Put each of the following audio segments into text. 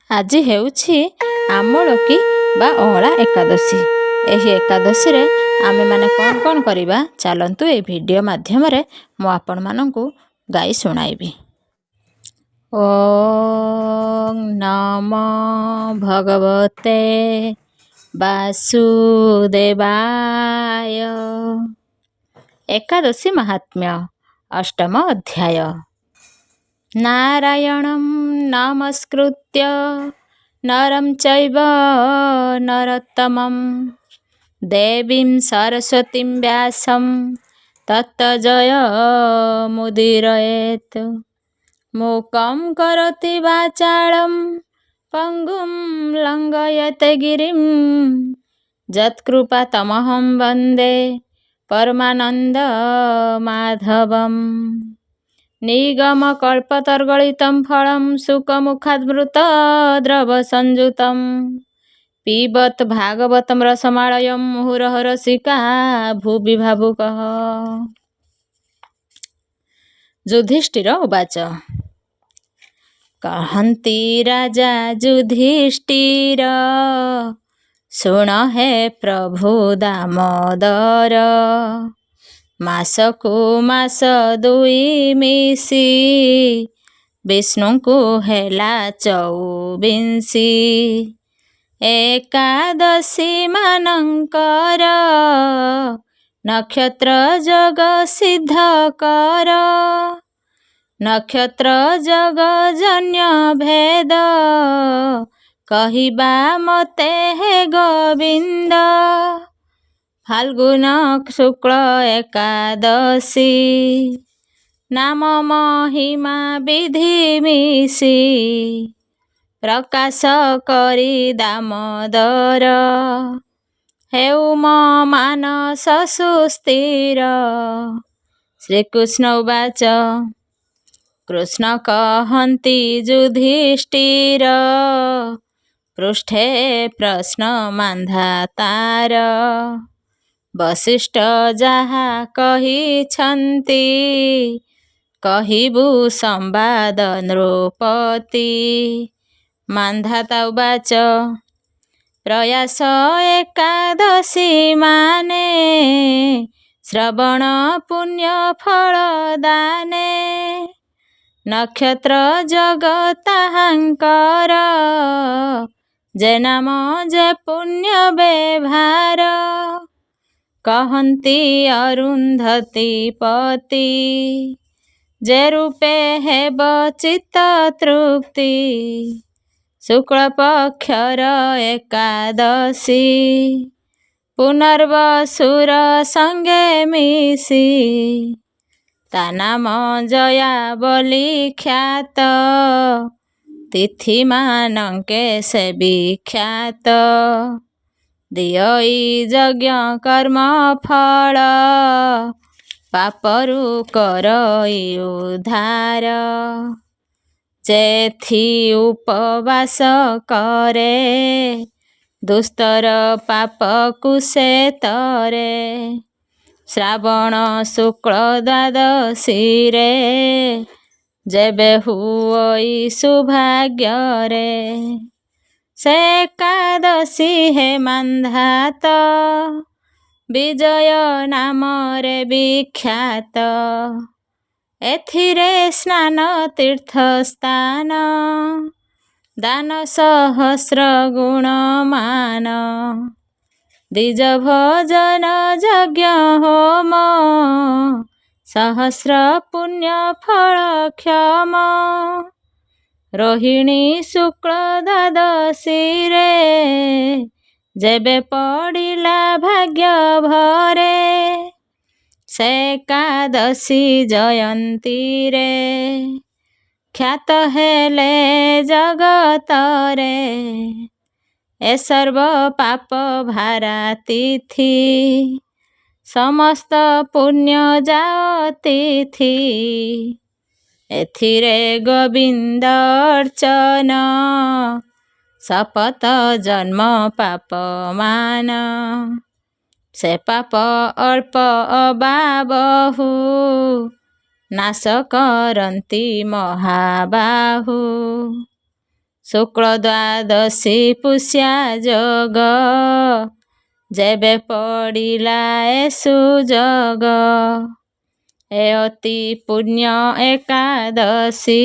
ଆଜି ହେଉଛି ଆମଳକି ବା ଅଁଳା ଏକାଦଶୀ। ଏହି ଏକାଦଶୀରେ ଆମେମାନେ କ'ଣ କରିବା ଚାଲନ୍ତୁ ଏ ଭିଡ଼ିଓ ମାଧ୍ୟମରେ ମୁଁ ଆପଣମାନଙ୍କୁ ଗାଇ ଶୁଣାଇବି। ଓଁ ନମୋ ଭଗବତେ ବାସୁଦେବାୟ। ଏକାଦଶୀ ମାହାତ୍ମ୍ୟ ଅଷ୍ଟମ ଅଧ୍ୟାୟ। ନାରାୟଣଂ ନମସ୍କୃତ୍ୟ ନରଂ ଚୈବ ନରୋତ୍ତମଂ ଦେବୀଂ ସରସ୍ୱତୀଂ ବ୍ୟାସଂ ତତ୍ ଜୟମୁଦୀରୟେତ୍। ମୂକଂ କରୋତି ବାଚାଳଂ ପଙ୍ଗୁଂ ଲଙ୍ଘୟତେ ଗିରିଂ ଯତ୍କୃପାତମହଂ ବନ୍ଦେ ପରମାନନ୍ଦ ମାଧବಂ। ନିଗମ କଳ୍ପତର୍ଗଳିतं ଫଳଂ ସୁକମୁଖାଦୃତ ଦ୍ରବ ସଂଯୁତಂ ପିବତ୍ ଭାଗବତଂ ରସମାଳୟଂ ମୁହୁରଃ ରସିକା ଭୁବି ଭାବୁକଃ। ଯୁଧିଷ୍ଠିର ଉବାଚ। କହନ୍ତି ରାଜା ଯୁଧିଷ୍ଠିର ଶୁଣ ହେ ପ୍ରଭୁ ଦାମୋଦର। ମାସକୁ ମାସ ଦୁଇ ମିଶି ବିଷ୍ଣୁଙ୍କୁ ହେଲା ଚଉବିଂଶି। ଏକାଦଶୀ ମାନଙ୍କର ନକ୍ଷତ୍ର ଯୋଗ ସିଦ୍ଧ କର। ନକ୍ଷତ୍ର ଯୋଗ ଜନ୍ୟ ଭେଦ କହିବା ମତେ ହେ ଗୋବିନ୍ଦ। ଫାଲ୍ଗୁନ ଶୁକ୍ଳ ଏକାଦଶୀ ନାମ ମହିମା ବିଧି ମିଶି ପ୍ରକାଶ କରି ଦାମୋଦର ହେଉ ମୋ ମାନସ ସୁସ୍ଥିର। ଶ୍ରୀକୃଷ୍ଣ ଉବାଚ। କୃଷ୍ଣ କହନ୍ତି ଯୁଧିଷ୍ଠିର ପୃଷ୍ଠେ ପ୍ରଶ୍ନ ମାନ୍ଧାତାର। ବଶିଷ୍ଠ ଯାହା କହିଛନ୍ତି କହିବୁ ସମ୍ବାଦ ନୃପତି। ମାନ୍ଧାତା ଉବାଚ। ପ୍ରୟାସ ଏକାଦଶୀ ମାନେ ଶ୍ରବଣ ପୁଣ୍ୟ ଫଳ ଦାନେ। ନକ୍ଷତ୍ର ଯୋଗ ତାହାଙ୍କର ଯେ ନାମ ଯେ ପୁଣ୍ୟ ବ୍ୟବହାର। କହନ୍ତି ଅରୁନ୍ଧତୀ ପତି ଯେ ରୂପେ ହେବ ଚିତ୍ତ ତୃପ୍ତି। ଶୁକ୍ଳ ପକ୍ଷର ଏକାଦଶୀ ପୁନର୍ବସୁର ସଙ୍ଗେ ମିଶି ତା ନାମ ଜୟା ବୋଲି ଖ୍ୟାତ। ତିଥି ମାନଙ୍କେ ସେ ବିଖ୍ୟାତ ଦିଅଇ ଯଜ୍ଞ କର୍ମ ଫଳ ପାପରୁ କରଇ ଉଦ୍ଧାର। ଯେଥି ଉପବାସ କରେ ଦୁସ୍ତର ପାପକୁ ସେ ତରେ। ଶ୍ରାବଣ ଶୁକ୍ଳ ଦ୍ୱାଦଶୀରେ ଯେବେ ହୁଅଇ ସୁଭାଗ୍ୟରେ ସେ ଏକାଦଶୀ ହେ ମାନ୍ଧାତ ବିଜୟ ନାମରେ ବିଖ୍ୟାତ। ଏଥିରେ ସ୍ନାନ ତୀର୍ଥ ସ୍ଥାନ ଦାନ ସହସ୍ର ଗୁଣମାନ। ଦ୍ୱିଜ ଭୋଜନ ଯଜ୍ଞ ହୋମ ସହସ୍ର ପୁଣ୍ୟ ଫଳ କ୍ଷମ। ରୋହିଣୀ ଶୁକ୍ଳ ଦ୍ୱାଦଶୀରେ ଯେବେ ପଡ଼ିଲା ଭାଗ୍ୟ ଭରେ ସେ ଏକାଦଶୀ ଜୟନ୍ତୀରେ ଖ୍ୟାତ ହେଲେ ଜଗତରେ। ଏ ସର୍ବ ପାପ ଭାରା ତିଥି ସମସ୍ତ ପୁଣ୍ୟ ଯାଅ ତିଥି। ଏଥିରେ ଗୋବିନ୍ଦ ଅର୍ଚ୍ଚନ ଶପଥ ଜନ୍ମ ପାପ ମାନ। ସେ ପାପ ଅଳ୍ପ ଅବା ବହୁ ନାଶ କରନ୍ତି ମହାବାହୁ। शुक्ल द्वादशी पुष्या जोग जेबे पड़िला ए सुजोग ए अति पुण्य एकादशी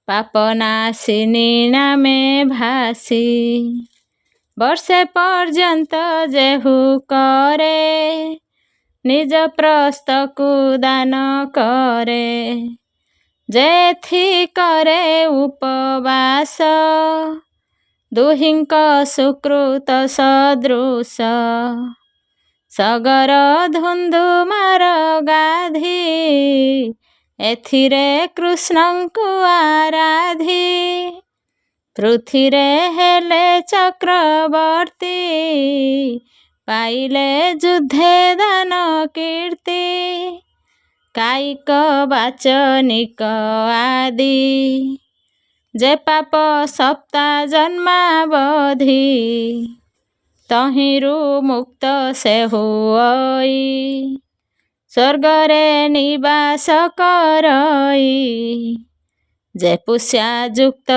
पापनाशिनी नामे भासी वर्षे पर्यंत जेहु करे निज प्रस्तकु दान करे जेथि करे उपवास दुहिंक सुकृत सदृश सगर धुंधुमार गाधी एथिरे कृष्णंकु आराधी पृथिरे हेले चक्रवर्ती पाइले युद्धे दान कीर्ति कायिक वाचनिक आदि जे पाप सप्ता जन्मावधि तहिरु मुक्त से हुई स्वर्गरे निवास करई जे पुष्या युक्त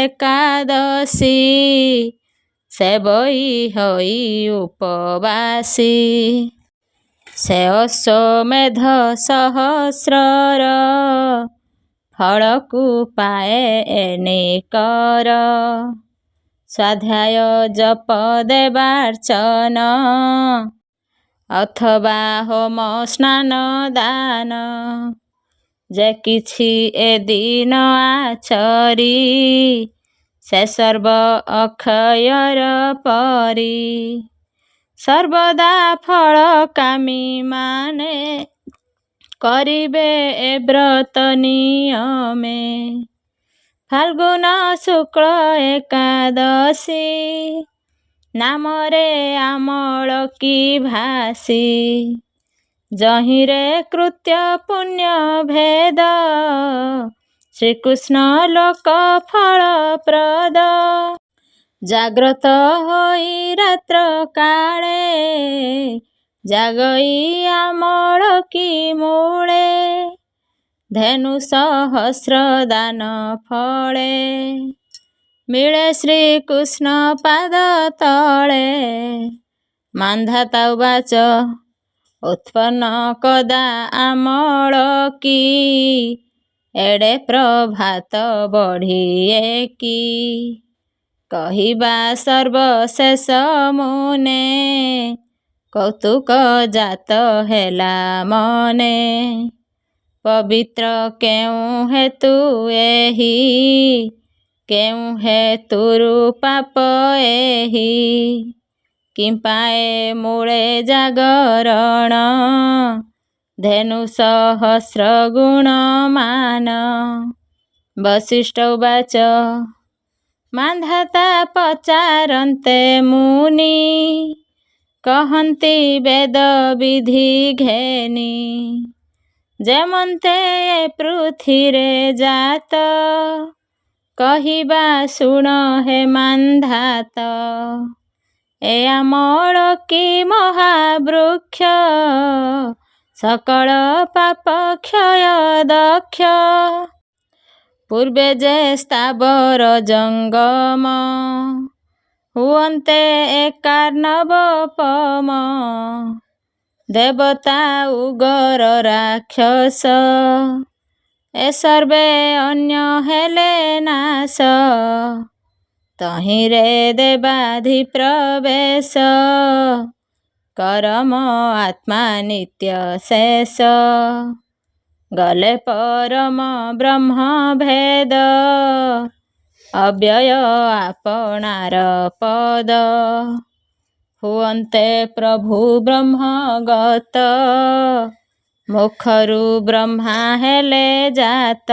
एकादशी सेवई होई उपवासी से अश्वमेध सहस्रर फलकु पाए एनिकर स्वाध्याय जप देवार्चन अथवा होम स्नान दान जे किछि ए दिन आचरी से सर्व अक्षयर परी सर्वदा फल कामी माने करिबे ए व्रत नियमे फाल्गुन शुक्ल एकादशी नामरे आमलकी भासी जहिरे कृत्य पुण्य भेद श्रीकृष्ण लोक फल प्रद जाग्रत होई रात्र काले जागई आमलकी मूले धेनु सहस्र दान फले मिले श्रीकृष्ण पाद तले मान्धाता उवाच उत्पन्न कदा आमलकी एडे प्रभात बढ़िए की कहिबा सर्वशेष मुने कौतुक जात हेला मने पवित्र केउ हेतु एही केउ हेतुरु पाप एही किंपाए मूले जागरण धेनु सहस्र गुण मान वसिष्ठ उवाच मान्धाता पचारन्ते मुनि कहन्ति वेद विधि घेनि जेमन्ते पृथिरे जात कहिबा शुण हे मान्धात ए आमलकी महावृक्ष सकल पाप क्षय दक्ष पूर्वे जे स्थावर जंगम हुअन्ते एकार्णवपम देवता उगर राक्षस ए सर्वे अन्य हेले नाश तहिरे देवाधि प्रवेश करम आत्मा नित्य शेष गले परम ब्रह्म भेद अव्यय आपणार पद हुअन्ते प्रभु ब्रह्मगत मुखरु ब्रह्मा हेले जात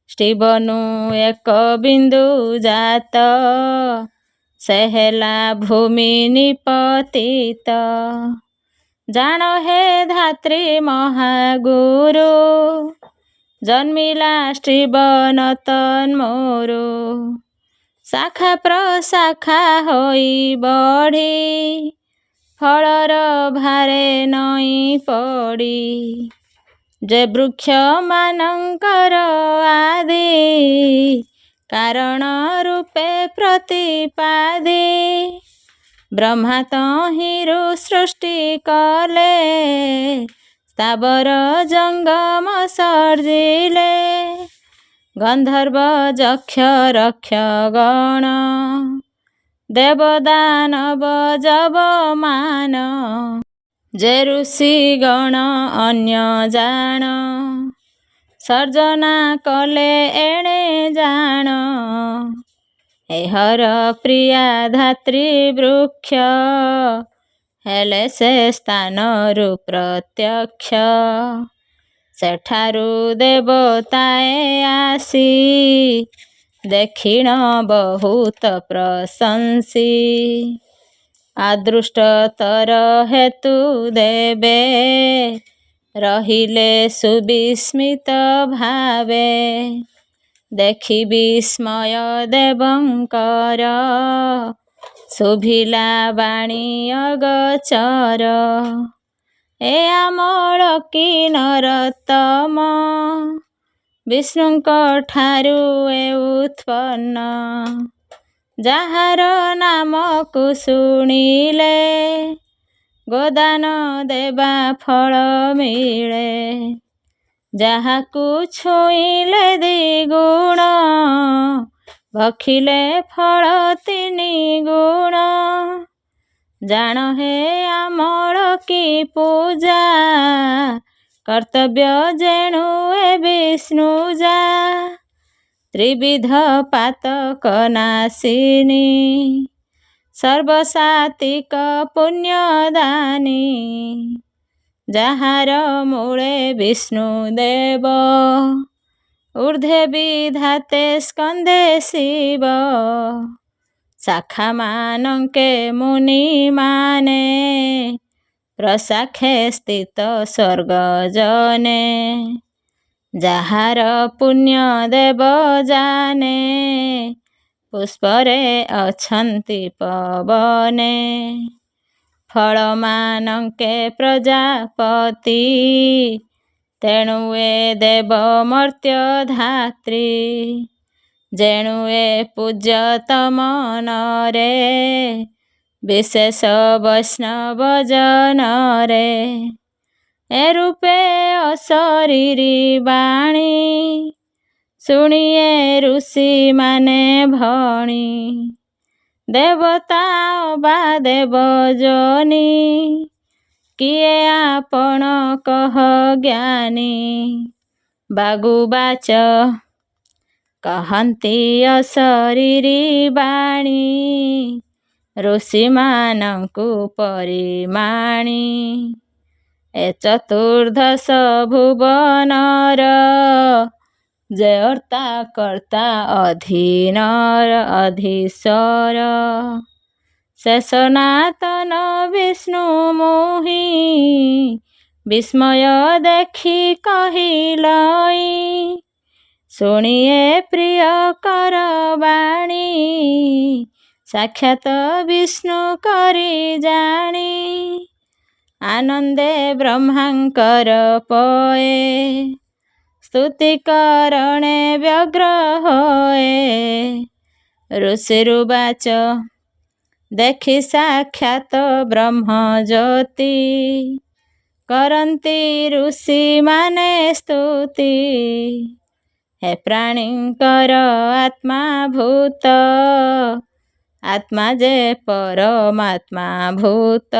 स्टीबनु एक बिंदु जात से हेला भूमि निपतित जान हे धात्री महागुरु जन्मिला स्टीबन तन्मोरु शाखा प्रशाखा होई बढ़ी फलर भारे नई पड़ी जे वृक्ष मानंकर आदि कारण रूपे प्रतिपादे ब्रह्मा तहिंरु सृष्टि कले स्थावर जंगम सर्जिले गंधर्व जक्ष रक्ष गण देवदानव जवमान जे ऋषि गण अन्य जान सर्जना कले एणे जान एहर प्रिया धात्री वृक्ष हेले से स्थानरु प्रत्यक्ष सेठारु देवताए आसी देखिण बहुत प्रशंसी अदृष्टतर हेतु देवे रहिले सुविस्मित भावे देखि विस्मय देवंकर शुभिला बाणी अगचर ए आमर कि नरोत्तम विष्णुଙ୍କ ଠାରୁ ଏ ଉତ୍ପନ୍ନ ଯାହାର ନାମକୁ ଶୁଣିଲେ ଗୋଦାନ ଦେବା ଫଳ ମିଳେ ଯାହାକୁ ଛୁଇଁଲେ ଦ୍ୱିଗୁଣ ଭଖିଲେ ଫଳ ତିନି ଗୁଣ ଜାଣ ହେ ଆମର କି ପୂଜା कर्तव्य जेणु ए विष्णु जा त्रिविध पातक नाशिनी सर्वसात्विक पुण्यदानी जहार मूले विष्णुदेव ऊर्ध्वे विधाते स्कंदे शिव शाखा मानंके मुनि माने प्रशाखे स्थित स्वर्ग जने जहार पुण्य देव जाने पुष्परे अछंती पवने फल मानंके प्रजापति तेणु ए देव मर्त्य धात्री जेणु ए पूज्यतम नरे विशेष वैष्णव जनरे ए रूपे अशरीरी बाणी शुणिए ऋषि माने भणी देवता बा देवजनी किए आपण कह ज्ञानी बागुबाच कहन्ति अशरीरी बाणी ऋषिमानंकु परिमाणी ए चतुर्दश भुवनर जे अर्ता कर्ता अधीनर अधीश्वर से सनातन विष्णु मोहि विस्मय देखि कहिलई शुणिए प्रिय कर बाणी साक्षात विष्णु करी जानी आनंदे ब्रह्मांकर पये स्तुति करणे व्यग्र होए ऋषिरुवाच देखि साक्षात ब्रह्म ज्योति करन्ति ऋषि माने स्तुति हे प्राणींकर आत्मा भूत आत्मा जे परमात्मा भूत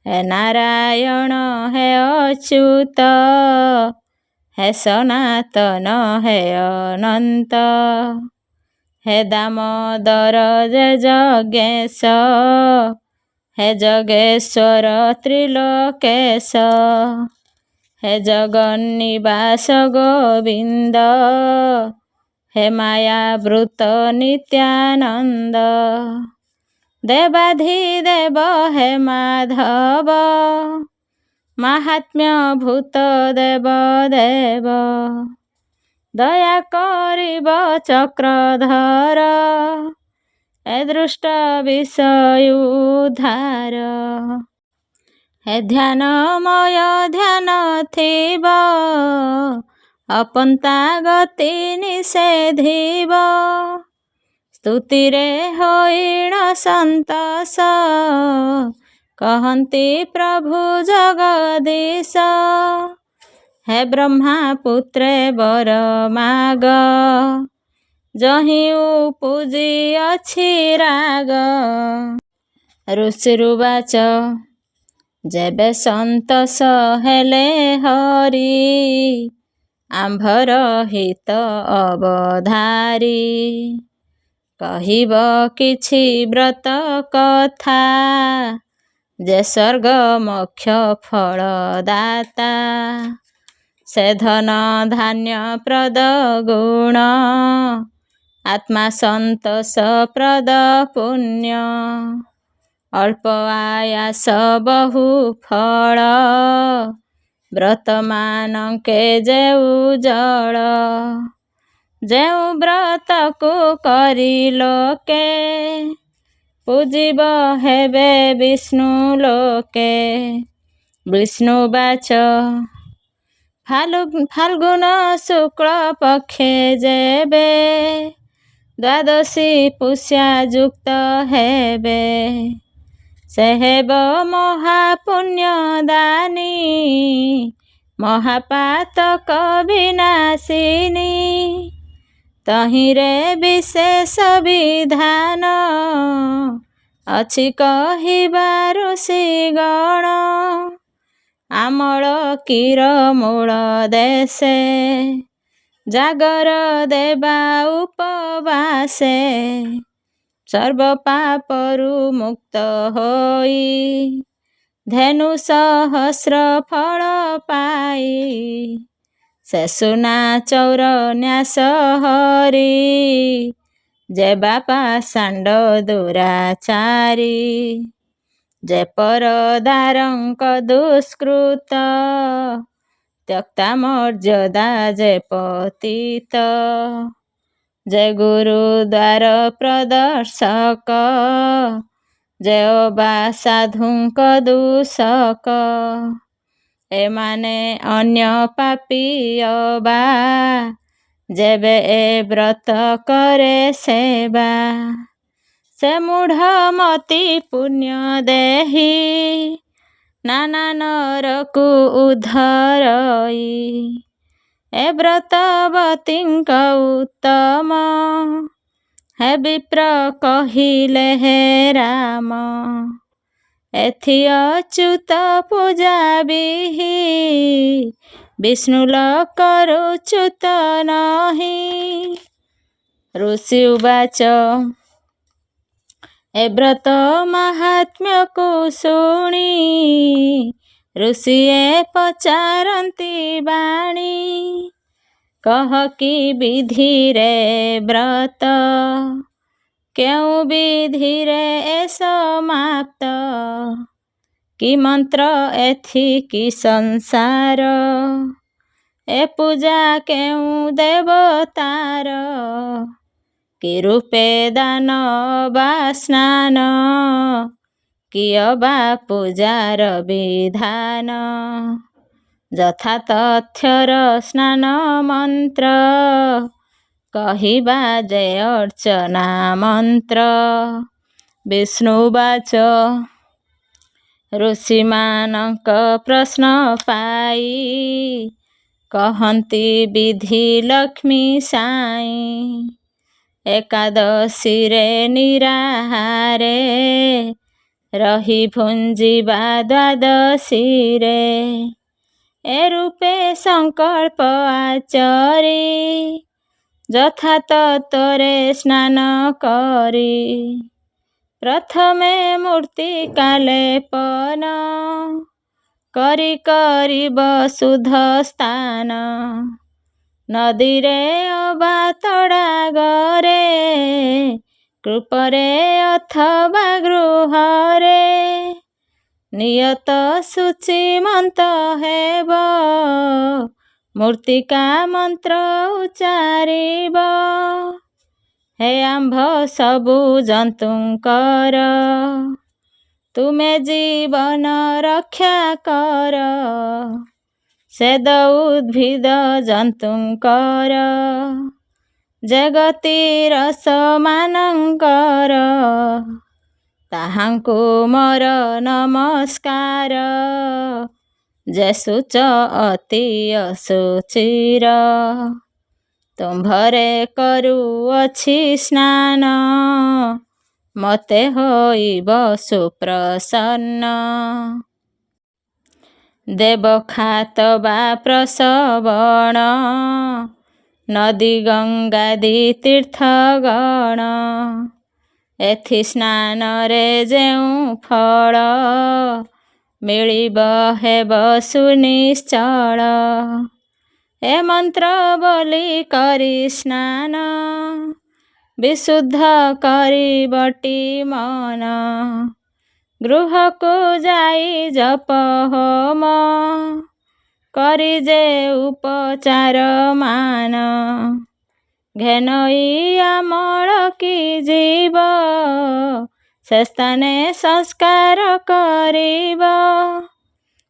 हे नारायण हे अच्युत हे सनातन हे अनंत हे दामोदर जे जगेश हे जगेश्वर त्रिलोकेश हे जगन्निवास गोविंद हे मायावृत नित्यानंद देवाधिदेव हे माधव महात्म्य भूत देव देव दया करिब चक्रधर ए दृष्ट विषय उद्धार हे ध्यानमय ध्यान थिब ଅପନ୍ତା ଗତି ନିଷେଧିବ। ସ୍ତୁତିରେ ହୋଇଣ ସନ୍ତୋଷ, କହନ୍ତି ପ୍ରଭୁ ଜଗଦୀଶ। ହେ ବ୍ରହ୍ମା ପୁତ୍ରେ ବର ମାଗ, ଯହିଁ ଉପୁଜି ଅଛି ରାଗ। ଋଷିରୁ ବାଚ ଯେବେ ସନ୍ତୋଷ ହେଲେ ହରି, ଆମ୍ଭର ହିତ ଅବଧାରି। କହିବ କିଛି ବ୍ରତ କଥା, ଯେ ସ୍ୱର୍ଗ ମୋକ୍ଷ ଫଳଦାତା। ସେ ଧନ ଧାନ୍ୟ ପ୍ରଦ ଗୁଣ, ଆତ୍ମା ସନ୍ତୋଷ ପ୍ରଦ ପୁଣ୍ୟ। ଅଳ୍ପ ଆୟାସ ବହୁ ଫଳ, ବ୍ରତମାନଙ୍କେ ଯେଉ ଜଳ। ଯେଉଁ ବ୍ରତକୁ କରି ଲୋକେ, ପୂଜିବ ହେବେ ବିଷ୍ଣୁ ଲୋକେ। ବିଷ୍ଣୁ ବାଚ ଫାଲ୍ଗୁନ ଶୁକ୍ଳ ପକ୍ଷେ ଯେବେ, ଦ୍ୱାଦଶୀ ପୁଷ୍ୟା ଯୁକ୍ତ ହେବେ। ସେ ହେବ ମହାପୁଣ୍ୟଦାନୀ, ମହାପାତକ ବିନାଶିନୀ। ତହିଁରେ ବିଶେଷ ବିଧାନ, ଅଛି କହିବା ଋଷିଗଣ। ଆମଳ କିର ମୂଳ ଦେଶେ, ଜାଗର ଦେବା ଉପବାସେ। ସର୍ବ ପାପରୁ ମୁକ୍ତ ହୋଇ, ଧେନୁ ସହସ୍ର ଫଳ ପାଇ। ସେ ସୁନା ଚଉର ନ୍ୟାସ ହରି, ଯେ ବାପା ଷାଣ୍ଡ ଦୁରାଚାରୀ। ଯେ ପରଦାରଙ୍କ ଦୁଷ୍କୃତ, ତ୍ୟକ୍ତା ମର୍ଯ୍ୟାଦା ଯେ ପତିତ। ଯେ ଗୁରୁ ଦ୍ୱାର ପ୍ରଦର୍ଶକ, ଯେ ଅବା ସାଧୁଙ୍କ ଦୂଷକ। ଏମାନେ ଅନ୍ୟ ପାପୀ ଅବା, ଯେବେ ଏ ବ୍ରତ କରେ ସେବା। ସେ ମୂଢ଼ ମତି ପୁଣ୍ୟ ଦେହି, ନାନା ନରକୁ ଉଦ୍ଧରଇ। ଏ ବ୍ରତବତୀଙ୍କ ଉତ୍ତମ, ହେ ବିପ୍ର କହିଲେ ହେ ରାମ। ଏଥି ଅଚ୍ୟୁତ ପୂଜା ବିହି, ବିଷ୍ଣୁ ଲୋକରୁ ଚ୍ୟୁତ ନହି। ଋଷି ଉବାଚ ଏ ବ୍ରତ ମାହାତ୍ମ୍ୟକୁ ଶୁଣି, ଋଷିଏ ପଚାରନ୍ତି ବାଣୀ। କହ କି ବିଧିରେ ବ୍ରତ, କେଉଁ ବିଧିରେ ଏ ସମାପ୍ତ। କି ମନ୍ତ୍ର ଏଥି କି ସଂସାର, ଏ ପୂଜା କେଉଁ ଦେବତାର। କି ରୂପେ ଦାନ ବା ସ୍ନାନ, କି ଅବା ପୂଜାର ବିଧାନ। ଯଥା ତଥ୍ୟର ସ୍ନାନ ମନ୍ତ୍ର, କହିବା ଯେ ଅର୍ଚ୍ଚନା ମନ୍ତ୍ର। ବିଷ୍ଣୁ ବାଚ ଋଷିମାନଙ୍କ ପ୍ରଶ୍ନ ପାଇ, କହନ୍ତି ବିଧି ଲକ୍ଷ୍ମୀ ସାଇ। ଏକାଦଶୀରେ ନିରାହାରେ, ରହି ଭୁଞ୍ଜିବା ଦ୍ୱାଦଶୀରେ। ଏ ରୂପେ ସଂକଳ୍ପ ଆଚରି, ଯଥା ତତ୍ତ୍ୱରେ ସ୍ନାନ କରି। ପ୍ରଥମେ ମୂର୍ତ୍ତିକା ଲେପନ, କରି କରିବ ଶୁଦ୍ଧ ସ୍ଥାନ। ନଦୀରେ ଅବା ତଡ଼ାଗରେ, କୂପରେ ଅଥବା ଗୃହରେ। ନିୟତ ଶୁଚିମନ୍ତ ହେବ, ମୂର୍ତ୍ତିକା ମନ୍ତ୍ର ଉଚ୍ଚାରିବ। ହେ ଆମ୍ଭ ସବୁ ଜନ୍ତୁଙ୍କର, ତୁମେ ଜୀବନ ରକ୍ଷା କର। ସେଦ ଉଦ୍ଭିଦ ଜନ୍ତୁଙ୍କର ଜଗତିର ସମାନଙ୍କର ତାହାଙ୍କୁ ମୋର ନମସ୍କାର। ଯେସୁଚ ଅତି ଅସୁଚିର ତୁମ୍ଭରେ କରୁଅଛି ସ୍ନାନ ମୋତେ ହୋଇବ ସୁପ୍ରସନ୍ନ। ଦେବଖାତ ବା ପ୍ରସବଣ ନଦୀ ଗଙ୍ଗାଦି ତୀର୍ଥଗଣ ଏଥି ସ୍ନାନରେ ଯେଉଁ ଫଳ ମିଳିବ ହେବ ସୁନିଶ୍ଚଳ। ଏ ମନ୍ତ୍ର ବୋଲି କରି ସ୍ନାନ ବିଶୁଦ୍ଧ କରିବଟି ମନ। ଗୃହକୁ ଯାଇ ଜପ ହୋମ କରି ଯେ ଉପଚାର ମାନ ଘେନୋଇ ଆମଳ କି ଯିବ ସେ ସ୍ଥାନେ ସଂସ୍କାର କରିବ।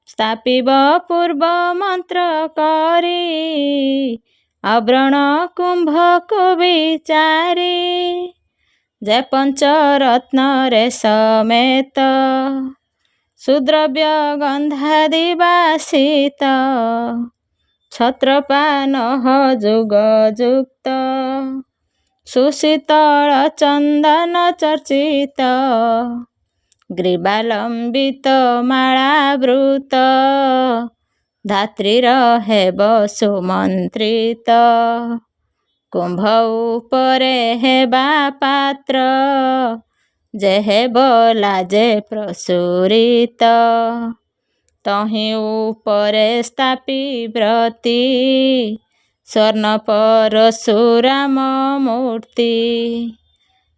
ସ୍ଥାପିବ ପୂର୍ବ ମନ୍ତ୍ର କରି ଅବ୍ରଣ କୁମ୍ଭକୁ ବିଚାରି ଯେ ପଞ୍ଚରତ୍ନରେ ସಮೇତ ସୁଦ୍ରବ୍ୟ ଗନ୍ଧାଦି ବାସିତ ଛତ୍ରପାନଃ ଯୁଗ ଯୁକ୍ତ ସୁଶୀତଳ ଚନ୍ଦନ ଚର୍ଚ୍ଚିତ ଗ୍ରୀବାଲମ୍ବିତ ମାଳାବୃତ ଧାତ୍ରୀର ହେବ ସୁମନ୍ତ୍ରିତ। କୁମ୍ଭ ଉପରେ ହେବା ପାତ୍ର ଯେ ହେବ ଲାଜେ ପ୍ରସୁରିତ ତହିଁ ଉପରେ ସ୍ଥାପିବ୍ରତି ସ୍ୱର୍ଣ୍ଣ ପରଶୁରାମ ମୂର୍ତ୍ତି।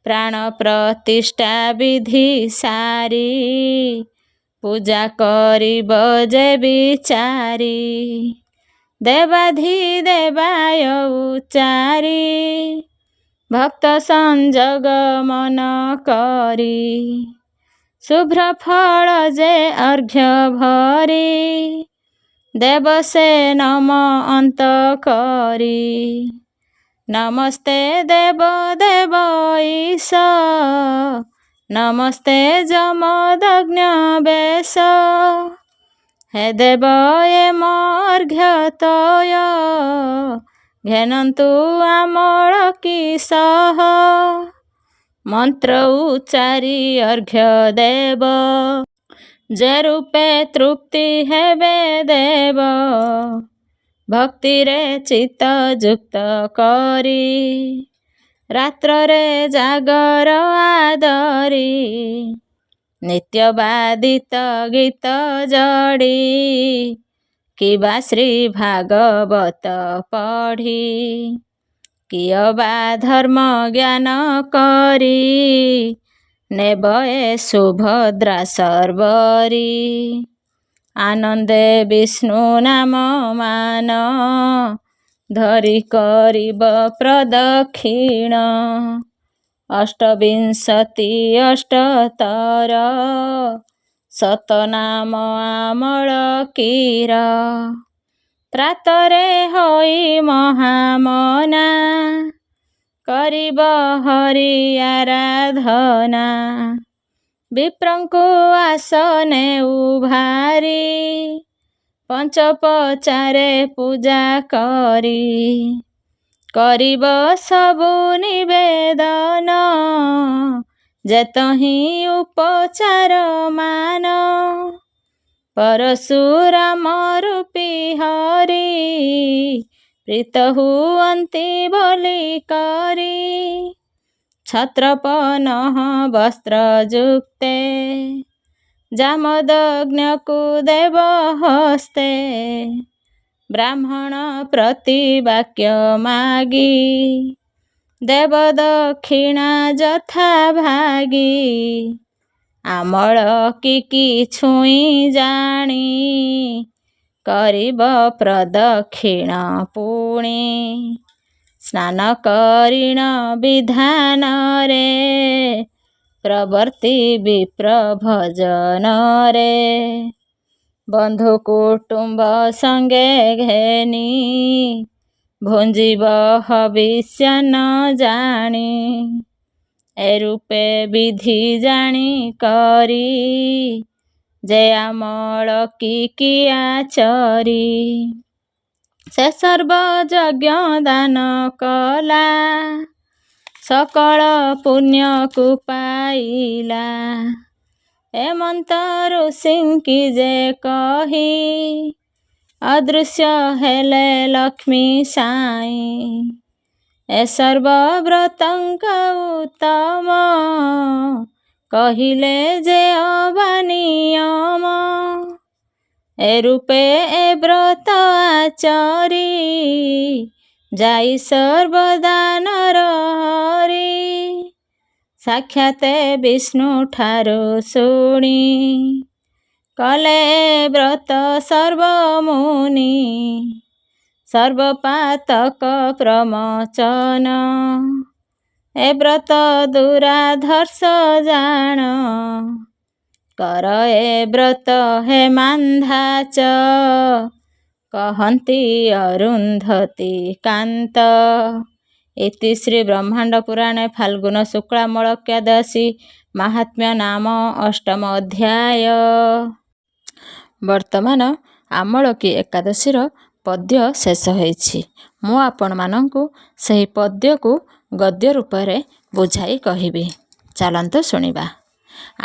ପ୍ରାଣ ପ୍ରତିଷ୍ଠା ବିଧି ସାରି ପୂଜା କରିବ ଯେ ବିଚାରି ଦେବାଧିଦେବାୟ ଉଚାରି ଭକ୍ତ ସଂଯୋଗ ମନ କରି ଶୁଭ୍ର ଫଳ ଯେ ଅର୍ଘ୍ୟ ଭରି ଦେବ ସେ ନମ ଅନ୍ତ କରି। ନମସ୍ତେ ଦେବ ଦେବ ଈଶ ନମସ୍ତେ ଯମଦଗ୍ନ ବେଶ ହେ ଦେବ ଏ ଅର୍ଘ୍ୟ ତୋୟ ଘେନନ୍ତୁ ଆମଳ କି ସହ। ମନ୍ତ୍ର ଉଚାରି ଅର୍ଘ୍ୟ ଦେବ ଯେ ରୂପେ ତୃପ୍ତି ହେବେ ଦେବ ଭକ୍ତିରେ ଚିତ୍ତ ଯୁକ୍ତ କରି ରାତ୍ରରେ ଜାଗର ଆଦରି ନିତ୍ୟ ବାଦିତ ଗୀତ ଯୋଡ଼ି କିବା ଶ୍ରୀ ଭାଗବତ ପଢ଼ି କିଏ ବା ଧର୍ମ ଜ୍ଞାନ କରି ନେବ ଏ ସୁଭଦ୍ରା ସର୍ବରି। ଆନନ୍ଦେ ବିଷ୍ଣୁ ନାମ ମାନ ଧରି କରିବ ପ୍ରଦକ୍ଷିଣ ଅଷ୍ଟବିଂଶତି ଅଷ୍ଟତର ସତନାମ ଆମଳ କିର। ପ୍ରାତରେ ହୋଇ ମହାମନା କରିବ ହରି ଆରାଧନା ବିପ୍ରଙ୍କୁ ଆସନେ ଉଭାରି ପଞ୍ଚପଚାରେ ପୂଜା କରି କରିବ ସବୁ ନିବେଦନ ଯେତହିଁ ଉପଚାର ମାନ। ପରଶୁରାମ ରୂପୀ ହରି ପ୍ରୀତ ହୁଅନ୍ତି ବୋଲି କରି ଛତ୍ରପନଃ ବସ୍ତ୍ର ଯୁକ୍ତେ ଜାମଦଗ୍ନକୁ ଦେବ ହସ୍ତେ ବ୍ରାହ୍ମଣ ପ୍ରତି ବାକ୍ୟ ମାଗି ଦେବ ଦକ୍ଷିଣା ଯଥା ଭାଗି। ଆମଳ କି ଛୁଇଁ ଜାଣି କରିବ ପ୍ରଦକ୍ଷିଣ ପୁଣି ସ୍ନାନ କରିଣ ବିଧାନରେ ପ୍ରବର୍ତ୍ତି ବିପ୍ର ଭଜନରେ ବନ୍ଧୁ କୁଟୁମ୍ବ ସଙ୍ଗେ ଘେନି ଭୁଞ୍ଜିବ ହବିଷ୍ୟ ନ ଜାଣି ଏ ରୂପେ ବିଧି ଜାଣି କରି ଯେ ଆମଳ କିଆ ଚରି ସେ ସର୍ବ ଯଜ୍ଞ ଦାନ କଲା ସକଳ ପୁଣ୍ୟକୁ ପାଇଲା ଏମନ୍ତ ଋଷିଙ୍କି ଯେ କହି ଅଦୃଶ୍ୟ ହେଲେ ଲକ୍ଷ୍ମୀ ସାଇଁ ଏ ସର୍ବବ୍ରତଙ୍କ ଉତ୍ତମ କହିଲେ ଯେ ଅବାନିୟମ ଏ ରୂପେ ଏ ବ୍ରତ ଆଚରି ଯାଇ ସର୍ବଦାନର ହରି ସାକ୍ଷାତ ବିଷ୍ଣୁ ଠାରୁ ଶୁଣି କଲେ ବ୍ରତ ସର୍ବମୁନି ସର୍ବପାତକ ପ୍ରମୋଚନ ଏ ବ୍ରତ ଦୁରାଧର୍ଷ ଜାଣ କର ଏ ବ୍ରତ ହେ ମାନ୍ଧାଚ କହନ୍ତି ଅରୁନ୍ଧତୀ କାନ୍ତ ଇତି ଶ୍ରୀ ବ୍ରହ୍ମାଣ୍ଡ ପୁରାଣେ ଫାଲ୍ଗୁନ ଶୁକ୍ଳାମଳକ୍ୟାଦଶୀ ମାହାତ୍ମ୍ୟ ନାମ ଅଷ୍ଟମ ଅଧ୍ୟାୟ। ବର୍ତ୍ତମାନ ଆମଳକୀ ଏକାଦଶୀର ପଦ୍ୟ ଶେଷ ହୋଇଛି। ମୁଁ ଆପଣମାନଙ୍କୁ ସେହି ପଦ୍ୟକୁ ଗଦ୍ୟ ରୂପରେ ବୁଝାଇ କହିବି। ଚାଲନ୍ତୁ ଶୁଣିବା।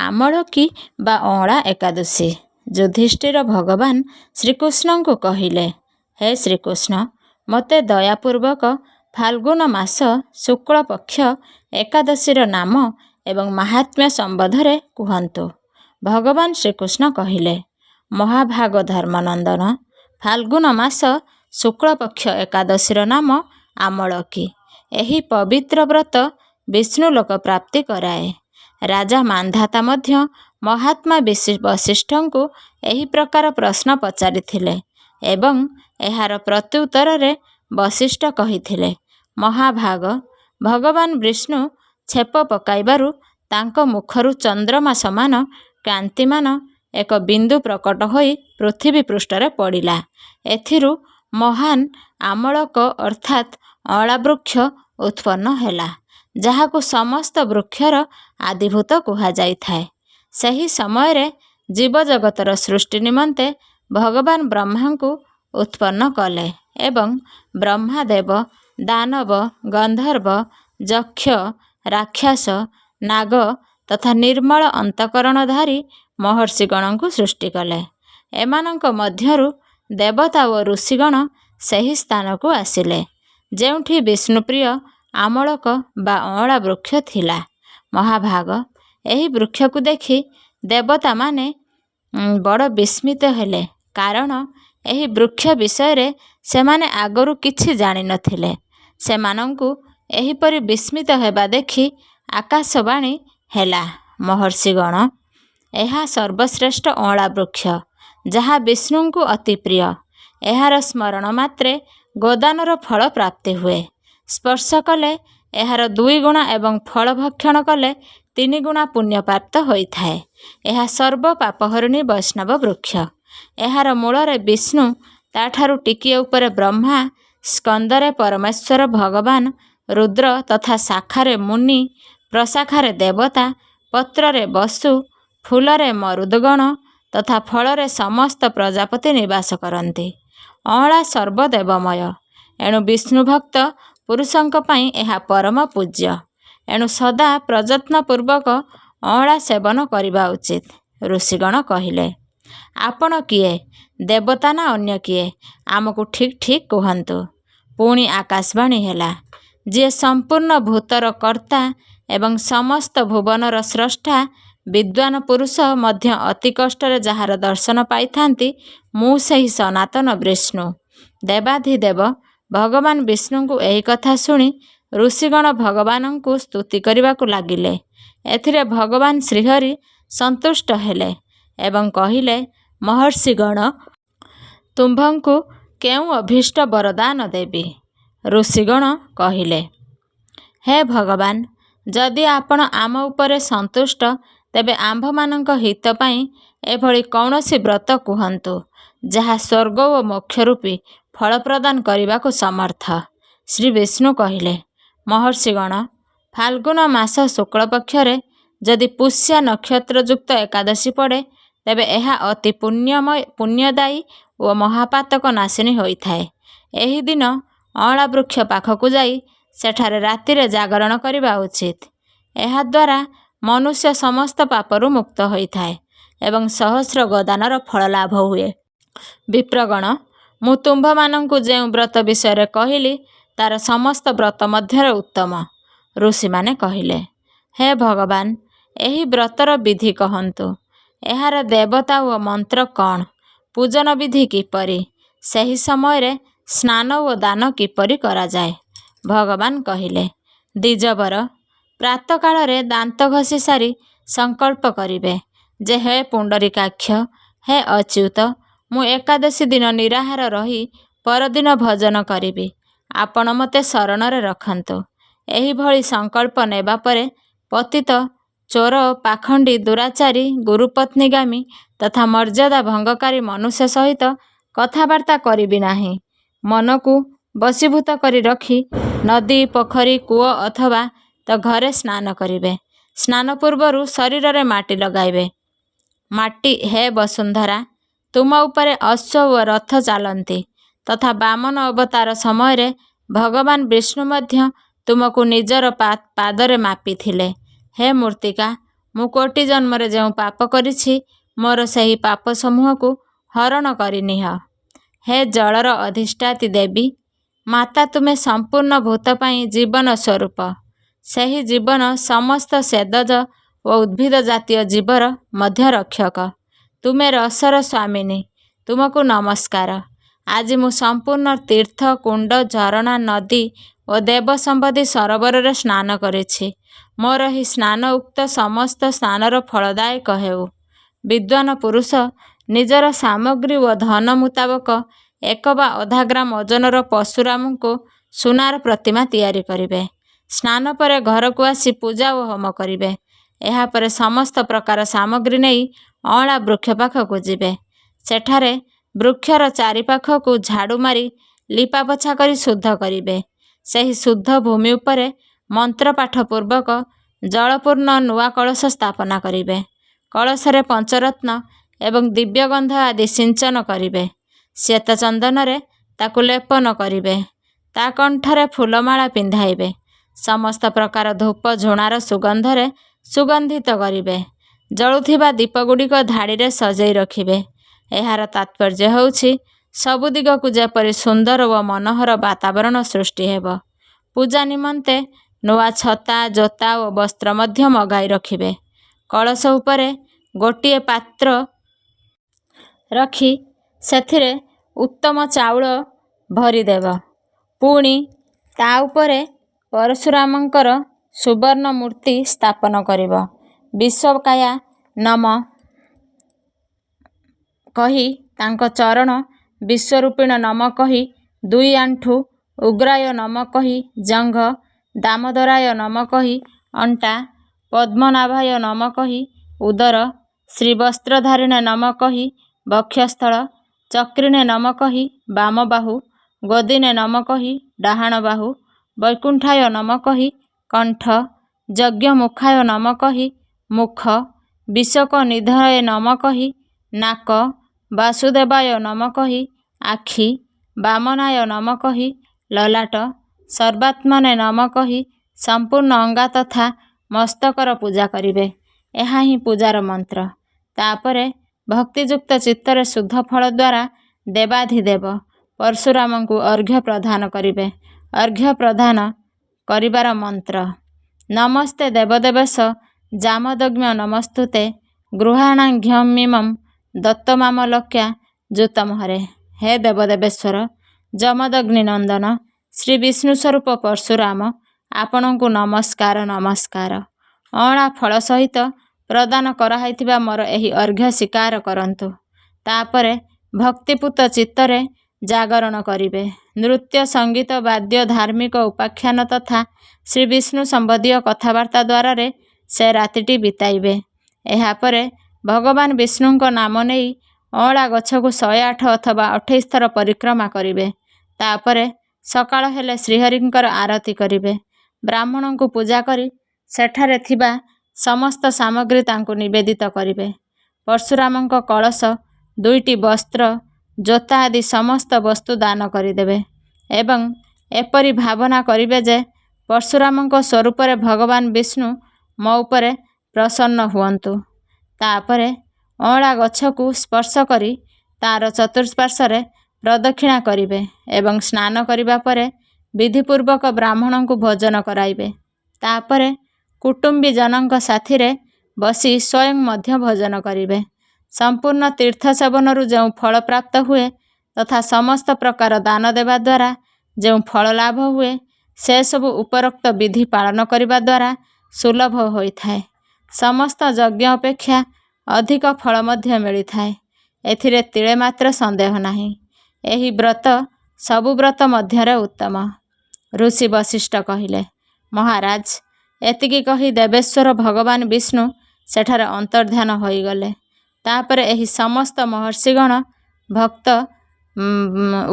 ଆମଳକୀ ବା ଅଁଳା ଏକାଦଶୀ। ଯୁଧିଷ୍ଠିର ଭଗବାନ ଶ୍ରୀକୃଷ୍ଣଙ୍କୁ କହିଲେ, ହେ ଶ୍ରୀକୃଷ୍ଣ, ମୋତେ ଦୟାପୂର୍ବକ ଫାଲ୍ଗୁନ ମାସ ଶୁକ୍ଳପକ୍ଷ ଏକାଦଶୀର ନାମ ଏବଂ ମାହାତ୍ମ୍ୟ ସମ୍ବନ୍ଧରେ କୁହନ୍ତୁ। ଭଗବାନ ଶ୍ରୀକୃଷ୍ଣ କହିଲେ, ମହାଭାଗ ଧର୍ମନନ୍ଦନ, ଫାଲ୍ଗୁନ ମାସ ଶୁକ୍ଳପକ୍ଷ ଏକାଦଶୀର ନାମ ଆମଳକୀ। ଏହି ପବିତ୍ର ବ୍ରତ ବିଷ୍ଣୁ ଲୋକ ପ୍ରାପ୍ତି କରାଏ। ରାଜା ମାନ୍ଧାତା ମଧ୍ୟ ମହାତ୍ମା ବଶିଷ୍ଠଙ୍କୁ ଏହି ପ୍ରକାର ପ୍ରଶ୍ନ ପଚାରିଥିଲେ ଏବଂ ଏହାର ପ୍ରତ୍ୟୁତ୍ତରରେ ବଶିଷ୍ଠ କହିଥିଲେ, ମହାଭାଗ, ଭଗବାନ ବିଷ୍ଣୁ ଛେପ ପକାଇବାରୁ ତାଙ୍କ ମୁଖରୁ ଚନ୍ଦ୍ରମା ସମାନ କାନ୍ତିମାନ ଏକ ବିନ୍ଦୁ ପ୍ରକଟ ହୋଇ ପୃଥିବୀ ପୃଷ୍ଠରେ ପଡ଼ିଲା। ଏଥିରୁ ମହାନ ଆମଳକ ଅର୍ଥାତ୍ ଅଁଳା ବୃକ୍ଷ ଉତ୍ପନ୍ନ ହେଲା, ଯାହାକୁ ସମସ୍ତ ବୃକ୍ଷର ଆଦିଭୂତ କୁହାଯାଇଥାଏ। ସେହି ସମୟରେ ଜୀବଜଗତର ସୃଷ୍ଟି ନିମନ୍ତେ ଭଗବାନ ବ୍ରହ୍ମାଙ୍କୁ ଉତ୍ପନ୍ନ କଲେ ଏବଂ ବ୍ରହ୍ମାଦେବ, ଦାନବ, ଗନ୍ଧର୍ବ, ଯକ୍ଷ, ରାକ୍ଷସ, ନାଗ ତଥା ନିର୍ମଳ ଅନ୍ତଃକରଣଧାରୀ ମହର୍ଷିଗଣଙ୍କୁ ସୃଷ୍ଟି କଲେ। ଏମାନଙ୍କ ମଧ୍ୟରୁ ଦେବତା ଓ ଋଷିଗଣ ସେହି ସ୍ଥାନକୁ ଆସିଲେ ଯେଉଁଠି ବିଷ୍ଣୁପ୍ରିୟ ଆମଳକ ବା ଅଁଳା ବୃକ୍ଷ ଥିଲା। ମହାଭାଗ, ଏହି ବୃକ୍ଷକୁ ଦେଖି ଦେବତାମାନେ ବଡ଼ ବିସ୍ମିତ ହେଲେ, କାରଣ ଏହି ବୃକ୍ଷ ବିଷୟରେ ସେମାନେ ଆଗରୁ କିଛି ଜାଣିନଥିଲେ। ସେମାନଙ୍କୁ ଏହିପରି ବିସ୍ମିତ ହେବା ଦେଖି ଆକାଶବାଣୀ ହେଲା, ମହର୍ଷିଗଣ, ଏହା ସର୍ବଶ୍ରେଷ୍ଠ ଅଁଳା ବୃକ୍ଷ, ଯାହା ବିଷ୍ଣୁଙ୍କୁ ଅତି ପ୍ରିୟ। ଏହାର ସ୍ମରଣ ମାତ୍ରେ ଗୋଦାନର ଫଳ ପ୍ରାପ୍ତି ହୁଏ। ସ୍ପର୍ଶ କଲେ ଏହାର 2 ଗୁଣା ଏବଂ ଫଳ ଭକ୍ଷଣ କଲେ 3 ଗୁଣା ପୁଣ୍ୟ ପ୍ରାପ୍ତ ହୋଇଥାଏ। ଏହା ସର୍ବ ପାପହରିଣୀ ବୈଷ୍ଣବ ବୃକ୍ଷ। ଏହାର ମୂଳରେ ବିଷ୍ଣୁ, ତାଠାରୁ ଟିକିଏ ଉପରେ ବ୍ରହ୍ମା, ସ୍କନ୍ଦରେ ପରମେଶ୍ୱର ଭଗବାନ, ରୁଦ୍ର ତଥା ଶାଖାରେ ମୁନି, ପ୍ରଶାଖାରେ ଦେବତା, ପତ୍ରରେ ବସୁ, ଫୁଲରେ ମରୁଦଗଣ ତଥା ଫଳରେ ସମସ୍ତ ପ୍ରଜାପତି ନିବାସ କରନ୍ତି। ଅଁଳା ସର୍ବଦେବମୟ, ଏଣୁ ବିଷ୍ଣୁ ଭକ୍ତ ପୁରୁଷଙ୍କ ପାଇଁ ଏହା ପରମ ପୂଜ୍ୟ। ଏଣୁ ସଦା ପ୍ରଯତ୍ନପୂର୍ବକ ଅଁଳା ସେବନ କରିବା ଉଚିତ। ଋଷିଗଣ କହିଲେ, ଆପଣ କିଏ, ଦେବତା ନା ଅନ୍ୟ କିଏ? ଆମକୁ ଠିକ୍ ଠିକ୍ କୁହନ୍ତୁ। ପୁଣି ଆକାଶବାଣୀ ହେଲା, ଯିଏ ସମ୍ପୂର୍ଣ୍ଣ ଭୂତର କର୍ତ୍ତା ଏବଂ ସମସ୍ତ ଭୁବନର ସ୍ରଷ୍ଟା, ବିଦ୍ୱାନ ପୁରୁଷ ମଧ୍ୟ ଅତି କଷ୍ଟରେ ଯାହାର ଦର୍ଶନ ପାଇଥାନ୍ତି, ମୁଁ ସେହି ସନାତନ ବିଷ୍ଣୁ। ଦେବାଧିଦେବ ଭଗବାନ ବିଷ୍ଣୁଙ୍କୁ ଏହି କଥା ଶୁଣି ଋଷିଗଣ ଭଗବାନଙ୍କୁ ସ୍ତୁତି କରିବାକୁ ଲାଗିଲେ। ଏଥିରେ ଭଗବାନ ଶ୍ରୀହରି ସନ୍ତୁଷ୍ଟ ହେଲେ ଏବଂ କହିଲେ, ମହର୍ଷିଗଣ, ତୁମ୍ଭଙ୍କୁ କେଉଁ ଅଭୀଷ୍ଟ ବରଦାନ ଦେବି? ଋଷିଗଣ କହିଲେ, ହେ ଭଗବାନ, ଯଦି ଆପଣ ଆମ ଉପରେ ସନ୍ତୁଷ୍ଟ, ତେବେ ଆମ୍ଭମାନଙ୍କ ହିତ ପାଇଁ ଏଭଳି କୌଣସି ବ୍ରତ କୁହନ୍ତୁ ଯାହା ସ୍ୱର୍ଗ ଓ ମୋକ୍ଷ ରୂପୀ ଫଳ ପ୍ରଦାନ କରିବାକୁ ସମର୍ଥ। ଶ୍ରୀ ବିଷ୍ଣୁ କହିଲେ, ମହର୍ଷିଗଣ, ଫାଲ୍ଗୁନ ମାସ ଶୁକ୍ଳପକ୍ଷରେ ଯଦି ପୁଷ୍ୟା ନକ୍ଷତ୍ରଯୁକ୍ତ ଏକାଦଶୀ ପଡ଼େ ତେବେ ଏହା ଅତି ପୁଣ୍ୟଦାୟୀ ଓ ମହାପାତକ ନାଶିନୀ ହୋଇଥାଏ। ଏହି ଦିନ ଅଁଳା ବୃକ୍ଷ ପାଖକୁ ଯାଇ ସେଠାରେ ରାତିରେ ଜାଗରଣ କରିବା ଉଚିତ। ଏହାଦ୍ୱାରା ମନୁଷ୍ୟ ସମସ୍ତ ପାପରୁ ମୁକ୍ତ ହୋଇଥାଏ ଏବଂ ସହସ୍ର ଗୋଦାନର ଫଳ ଲାଭ ହୁଏ। ବିପ୍ରଗଣ, ମୁଁ ତୁମ୍ଭମାନଙ୍କୁ ଯେଉଁ ବ୍ରତ ବିଷୟରେ କହିଲି ତାର ସମସ୍ତ ବ୍ରତ ମଧ୍ୟରେ ଉତ୍ତମ। ଋଷିମାନେ କହିଲେ, ହେ ଭଗବାନ, ଏହି ବ୍ରତର ବିଧି କହନ୍ତୁ। ଏହାର ଦେବତା ଓ ମନ୍ତ୍ର କ'ଣ? ପୂଜନ ବିଧି କିପରି? ସେହି ସମୟରେ ସ୍ନାନ ଓ ଦାନ କିପରି କରାଯାଏ? ଭଗବାନ କହିଲେ, ଦ୍ୱିଜବର, ପ୍ରାତଃକାଳରେ ଦାନ୍ତ ଘଷି ସାରି ସଂକଳ୍ପ କରିବେ ଯେ ହେ ପୁଣ୍ଡରୀକାକ୍ଷ, ହେ ଅଚ୍ୟୁତ, ମୁଁ ଏକାଦଶୀ ଦିନ ନିରାହାର ରହି ପରଦିନ ଭୋଜନ କରିବି। ଆପଣ ମୋତେ ଶରଣରେ ରଖନ୍ତୁ। ଏହିଭଳି ସଂକଳ୍ପ ନେବା ପରେ ପତିତ, ଚୋର, ପାଖଣ୍ଡୀ, ଦୁରାଚାରୀ, ଗୁରୁପତ୍ନୀଗାମୀ ତଥା ମର୍ଯ୍ୟାଦା ଭଙ୍ଗକାରୀ ମନୁଷ୍ୟ ସହିତ କଥାବାର୍ତ୍ତା କରିବି ନାହିଁ। ମନକୁ ବଶୀଭୂତ କରି ରଖି ନଦୀ, ପୋଖରୀ, କୂଅ ଅଥବା ତ ଘରେ ସ୍ନାନ କରିବେ। ସ୍ନାନ ପୂର୍ବରୁ ଶରୀରରେ ମାଟି ଲଗାଇବେ। ମାଟି, ହେ ବସୁନ୍ଧରା, ତୁମ ଉପରେ ଅଶ୍ୱ ଓ ରଥ ଚାଲନ୍ତି ତଥା ବାମନ ଅବତାର ସମୟରେ ଭଗବାନ ବିଷ୍ଣୁ ମଧ୍ୟ ତୁମକୁ ନିଜର ପାଦରେ ମାପିଥିଲେ। ହେ ମୂର୍ତ୍ତିକା, ମୁଁ କୋଟି ଜନ୍ମରେ ଯେଉଁ ପାପ କରିଛି ମୋର ସେହି ପାପ ସମୂହକୁ ହରଣ କରିନିହ। ହେ ଜଳର ଅଧିଷ୍ଠାତ୍ରୀ ଦେବୀ, ମାତା, ତୁମେ ସମ୍ପୂର୍ଣ୍ଣ ଭୂତ ପାଇଁ ଜୀବନ ସ୍ୱରୂପ। ସେହି ଜୀବନ ସମସ୍ତ ସେଦଜ ଓ ଉଦ୍ଭିଦ ଜାତୀୟ ଜୀବର ମଧ୍ୟ ରକ୍ଷକ। ତୁମେ ରସର ସ୍ୱାମିନୀ, ତୁମକୁ ନମସ୍କାର। ଆଜି ମୁଁ ସମ୍ପୂର୍ଣ୍ଣ ତୀର୍ଥ, କୁଣ୍ଡ, ଝରଣା, ନଦୀ ଓ ଦେବ ସମ୍ବନ୍ଧୀ ସରୋବରରେ ସ୍ନାନ କରିଛି। ମୋର ଏହି ସ୍ନାନ ଉକ୍ତ ସମସ୍ତ ସ୍ନାନର ଫଳଦାୟକ ହେଉ। ବିଦ୍ୱାନ ପୁରୁଷ ନିଜର ସାମଗ୍ରୀ ଓ ଧନ ମୁତାବକ 1 ବା ଅଧା ଗ୍ରାମ ଓଜନର ପଶୁରାମଙ୍କୁ ସୁନାର ପ୍ରତିମା ତିଆରି କରିବେ। ସ୍ନାନ ପରେ ଘରକୁ ଆସି ପୂଜା ଓ ହୋମ କରିବେ। ଏହାପରେ ସମସ୍ତ ପ୍ରକାର ସାମଗ୍ରୀ ନେଇ ଅଁଳା ବୃକ୍ଷ ପାଖକୁ ଯିବେ। ସେଠାରେ ବୃକ୍ଷର ଚାରିପାଖକୁ ଝାଡ଼ୁ ମାରି ଲିପାପୋଛା କରି ଶୁଦ୍ଧ କରିବେ। ସେହି ଶୁଦ୍ଧ ଭୂମି ଉପରେ ମନ୍ତ୍ରପାଠ ପୂର୍ବକ ଜଳପୂର୍ଣ୍ଣ ନୂଆ କଳସ ସ୍ଥାପନା କରିବେ। କଳସରେ ପଞ୍ଚରତ୍ନ ଏବଂ ଦିବ୍ୟଗନ୍ଧ ଆଦି ସିଞ୍ଚନ କରିବେ। ଶ୍ଵେତ ଚନ୍ଦନରେ ତାକୁ ଲେପନ କରିବେ। ତା କଣ୍ଠରେ ଫୁଲମାଳା ପିନ୍ଧାଇବେ। ସମସ୍ତ ପ୍ରକାର ଧୂପ ଝୁଣାର ସୁଗନ୍ଧରେ ସୁଗନ୍ଧିତ କରିବେ। ଜଳୁଥିବା ଦୀପଗୁଡ଼ିକ ଧାଡ଼ିରେ ସଜେଇ ରଖିବେ। ଏହାର ତାତ୍ପର୍ଯ୍ୟ ହେଉଛି ସବୁ ଦିଗକୁ ଯେପରି ସୁନ୍ଦର ଓ ମନୋହର ବାତାବରଣ ସୃଷ୍ଟି ହେବ। ପୂଜା ନିମନ୍ତେ ନୂଆ ଛତା, ଜୋତା ଓ ବସ୍ତ୍ର ମଧ୍ୟ ମଗାଇ ରଖିବେ। କଳସ ଉପରେ ଗୋଟିଏ ପାତ୍ର ରଖି ସେଥିରେ ଉତ୍ତମ ଚାଉଳ ଭରିଦେବ। ପୁଣି ତା ଉପରେ ପରଶୁରାମଙ୍କର ସୁବର୍ଣ୍ଣ ମୂର୍ତ୍ତି ସ୍ଥାପନ କରିବ। ବିଶ୍ୱକାୟ ନମ କହି ତାଙ୍କ ଚରଣ, ବିଶ୍ୱରୂପିଣ ନମ କହି 2 ଆଣ୍ଠୁ, ଉଗ୍ରାୟ ନମ କହି ଜଙ୍ଘ, ଦାମୋଦରାୟ ନମ କହି ଅଣ୍ଟା, ପଦ୍ମନାଭାୟ ନମ କହି ଉଦର, ଶ୍ରୀବସ୍ତ୍ରଧାରିଣେ ନମ କହି ବକ୍ଷସ୍ଥଳ, ଚକ୍ରିଣେ ନମ କହି ବାମବାହୁ, ଗୋଦିନେ ନମ କହି ଡାହାଣ ବାହୁ, ବୈକୁଣ୍ଠାୟ ନମ କହି କଣ୍ଠ, ଯଜ୍ଞମୁଖାୟ ନମ କହି ମୁଖ, ବିଶୋକନିଧୟେ ନମ କହି ନାକ, ବାସୁଦେବାୟ ନମ କହି ଆଖି, ବାମନାୟ ନମ କହି ଲଲାଟ, ସର୍ବାତ୍ମନେ ନମ କହି ସମ୍ପୂର୍ଣ୍ଣ ଅଙ୍ଗା ତଥା ମସ୍ତକର ପୂଜା କରିବେ। ଏହା ହିଁ ପୂଜାର ମନ୍ତ୍ର। ତାପରେ ଭକ୍ତିଯୁକ୍ତ ଚିତ୍ତରେ ଶୁଦ୍ଧ ଫଳ ଦ୍ୱାରା ଦେବାଧିଦେବ ପରଶୁରାମଙ୍କୁ ଅର୍ଘ୍ୟ ପ୍ରଦାନ କରିବେ। ଅର୍ଘ୍ୟ ପ୍ରଦାନ କରିବାର ମନ୍ତ୍ର, ନମସ୍ତେ ଦେବଦେବେଶ ଜାମଦଗ୍ନ୍ୟ ନମସ୍ତୁତେ ଗୃହାଣାଘ୍ୟମିମଂ ଦତ୍ତମାମଲୋକ୍ୟା ଯୂତମହରେ। ହେ ଦେବଦେବେଶ୍ୱର, ଯମଦଗ୍ନି ନନ୍ଦନ, ଶ୍ରୀ ବିଷ୍ଣୁ ସ୍ୱରୂପ ପରଶୁରାମ, ଆପଣଙ୍କୁ ନମସ୍କାର ନମସ୍କାର। ଅଁଳା ଫଳ ସହିତ ପ୍ରଦାନ କରାହୋଇଥିବା ମୋର ଏହି ଅର୍ଘ୍ୟ ସ୍ୱୀକାର କରନ୍ତୁ। ତାପରେ ଭକ୍ତିପୂତ ଚିତ୍ତରେ ଜାଗରଣ କରିବେ। ନୃତ୍ୟ, ସଙ୍ଗୀତ, ବାଦ୍ୟ, ଧାର୍ମିକ ଉପାଖ୍ୟାନ ତଥା ଶ୍ରୀବିଷ୍ଣୁ ସମ୍ବନ୍ଧୀୟ କଥାବାର୍ତ୍ତା ଦ୍ୱାରାରେ ସେ ରାତିଟି ବିତାଇବେ। ଏହାପରେ ଭଗବାନ ବିଷ୍ଣୁଙ୍କ ନାମ ନେଇ ଅଁଳା ଗଛକୁ 108 ଅଥବା 28 ଥର ପରିକ୍ରମା କରିବେ। ତାପରେ ସକାଳ ହେଲେ ଶ୍ରୀହରିଙ୍କର ଆରତି କରିବେ। ବ୍ରାହ୍ମଣଙ୍କୁ ପୂଜା କରି ସେଠାରେ ଥିବା ସମସ୍ତ ସାମଗ୍ରୀ ତାଙ୍କୁ ନିବେଦିତ କରିବେ। ପରଶୁରାମଙ୍କ କଳସ, 2ଟି ବସ୍ତ୍ର, ଜୋତା ଆଦି ସମସ୍ତ ବସ୍ତୁ ଦାନ କରିଦେବେ ଏବଂ ଏପରି ଭାବନା କରିବେ ଯେ ପରଶୁରାମଙ୍କ ସ୍ୱରୂପରେ ଭଗବାନ ବିଷ୍ଣୁ ମୋ ଉପରେ ପ୍ରସନ୍ନ ହୁଅନ୍ତୁ। ତାପରେ ଅଁଳା ଗଛକୁ ସ୍ପର୍ଶ କରି ତାର ଚତୁଃପାର୍ଶ୍ୱରେ ପ୍ରଦକ୍ଷିଣା କରିବେ ଏବଂ ସ୍ନାନ କରିବା ପରେ ବିଧିପୂର୍ବକ ବ୍ରାହ୍ମଣଙ୍କୁ ଭୋଜନ କରାଇବେ। ତାପରେ କୁଟୁମ୍ବୀ ଜନଙ୍କ ସାଥିରେ ବସି ସ୍ୱୟଂ ମଧ୍ୟ ଭୋଜନ କରିବେ। ସମ୍ପୂର୍ଣ୍ଣ ତୀର୍ଥ ସେବନରୁ ଯେଉଁ ଫଳ ପ୍ରାପ୍ତ ହୁଏ ତଥା ସମସ୍ତ ପ୍ରକାର ଦାନ ଦେବା ଦ୍ୱାରା ଯେଉଁ ଫଳ ଲାଭ ହୁଏ ସେସବୁ ଉପରୋକ୍ତ ବିଧି ପାଳନ କରିବା ଦ୍ୱାରା ସୁଲଭ ହୋଇଥାଏ। ସମସ୍ତ ଯଜ୍ଞ ଅପେକ୍ଷା ଅଧିକ ଫଳ ମଧ୍ୟ ମିଳିଥାଏ। ଏଥିରେ ତିଳେ ମାତ୍ର ସନ୍ଦେହ ନାହିଁ। ଏହି ବ୍ରତ ସବୁ ବ୍ରତ ମଧ୍ୟରେ ଉତ୍ତମ। ଋଷି ବଶିଷ୍ଠ କହିଲେ, ମହାରାଜ, ଏତିକି କହି ଦେବେଶ୍ୱର ଭଗବାନ ବିଷ୍ଣୁ ସେଠାରେ ଅନ୍ତର୍ଧ୍ୟାନ ହୋଇଗଲେ। ତାପରେ ଏହି ସମସ୍ତ ମହର୍ଷିଗଣ ଭକ୍ତ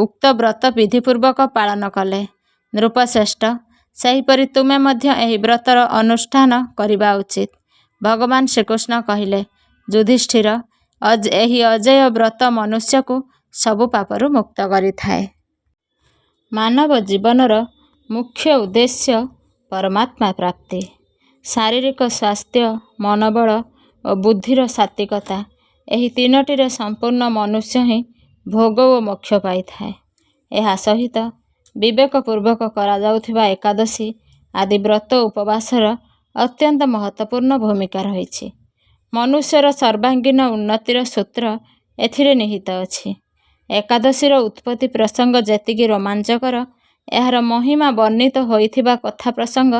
ଉକ୍ତ ବ୍ରତ ବିଧିପୂର୍ବକ ପାଳନ କଲେ। ନୃପଶ୍ରେଷ୍ଠ, ସେହିପରି ତୁମେ ମଧ୍ୟ ଏହି ବ୍ରତର ଅନୁଷ୍ଠାନ କରିବା ଉଚିତ। ଭଗବାନ ଶ୍ରୀକୃଷ୍ଣ କହିଲେ, ଯୁଧିଷ୍ଠିର, ଏହି ଅଜେୟ ବ୍ରତ ମନୁଷ୍ୟକୁ ସବୁ ପାପରୁ ମୁକ୍ତ କରିଥାଏ। ମାନବ ଜୀବନର ମୁଖ୍ୟ ଉଦ୍ଦେଶ୍ୟ ପରମାତ୍ମା ପ୍ରାପ୍ତି। ଶାରୀରିକ ସ୍ୱାସ୍ଥ୍ୟ, ମନୋବଳ ଓ ବୁଦ୍ଧିର ସାତ୍ତ୍ୱିକତା, ଏହି ତିନୋଟିରେ ସମ୍ପୂର୍ଣ୍ଣ ମନୁଷ୍ୟ ହିଁ ଭୋଗ ଓ ମୋକ୍ଷ ପାଇଥାଏ। ଏହା ସହିତ ବିବେକପୂର୍ବକ କରାଯାଉଥିବା ଏକାଦଶୀ ଆଦି ବ୍ରତ ଉପବାସର ଅତ୍ୟନ୍ତ ମହତ୍ତ୍ୱପୂର୍ଣ୍ଣ ଭୂମିକା ରହିଛି। ମନୁଷ୍ୟର ସର୍ବାଙ୍ଗୀନ ଉନ୍ନତିର ସୂତ୍ର ଏଥିରେ ନିହିତ ଅଛି। ଏକାଦଶୀର ଉତ୍ପତ୍ତି ପ୍ରସଙ୍ଗ ଯେତିକି ରୋମାଞ୍ଚକର, ଏହାର ମହିମା ବର୍ଣ୍ଣିତ ହୋଇଥିବା କଥା ପ୍ରସଙ୍ଗ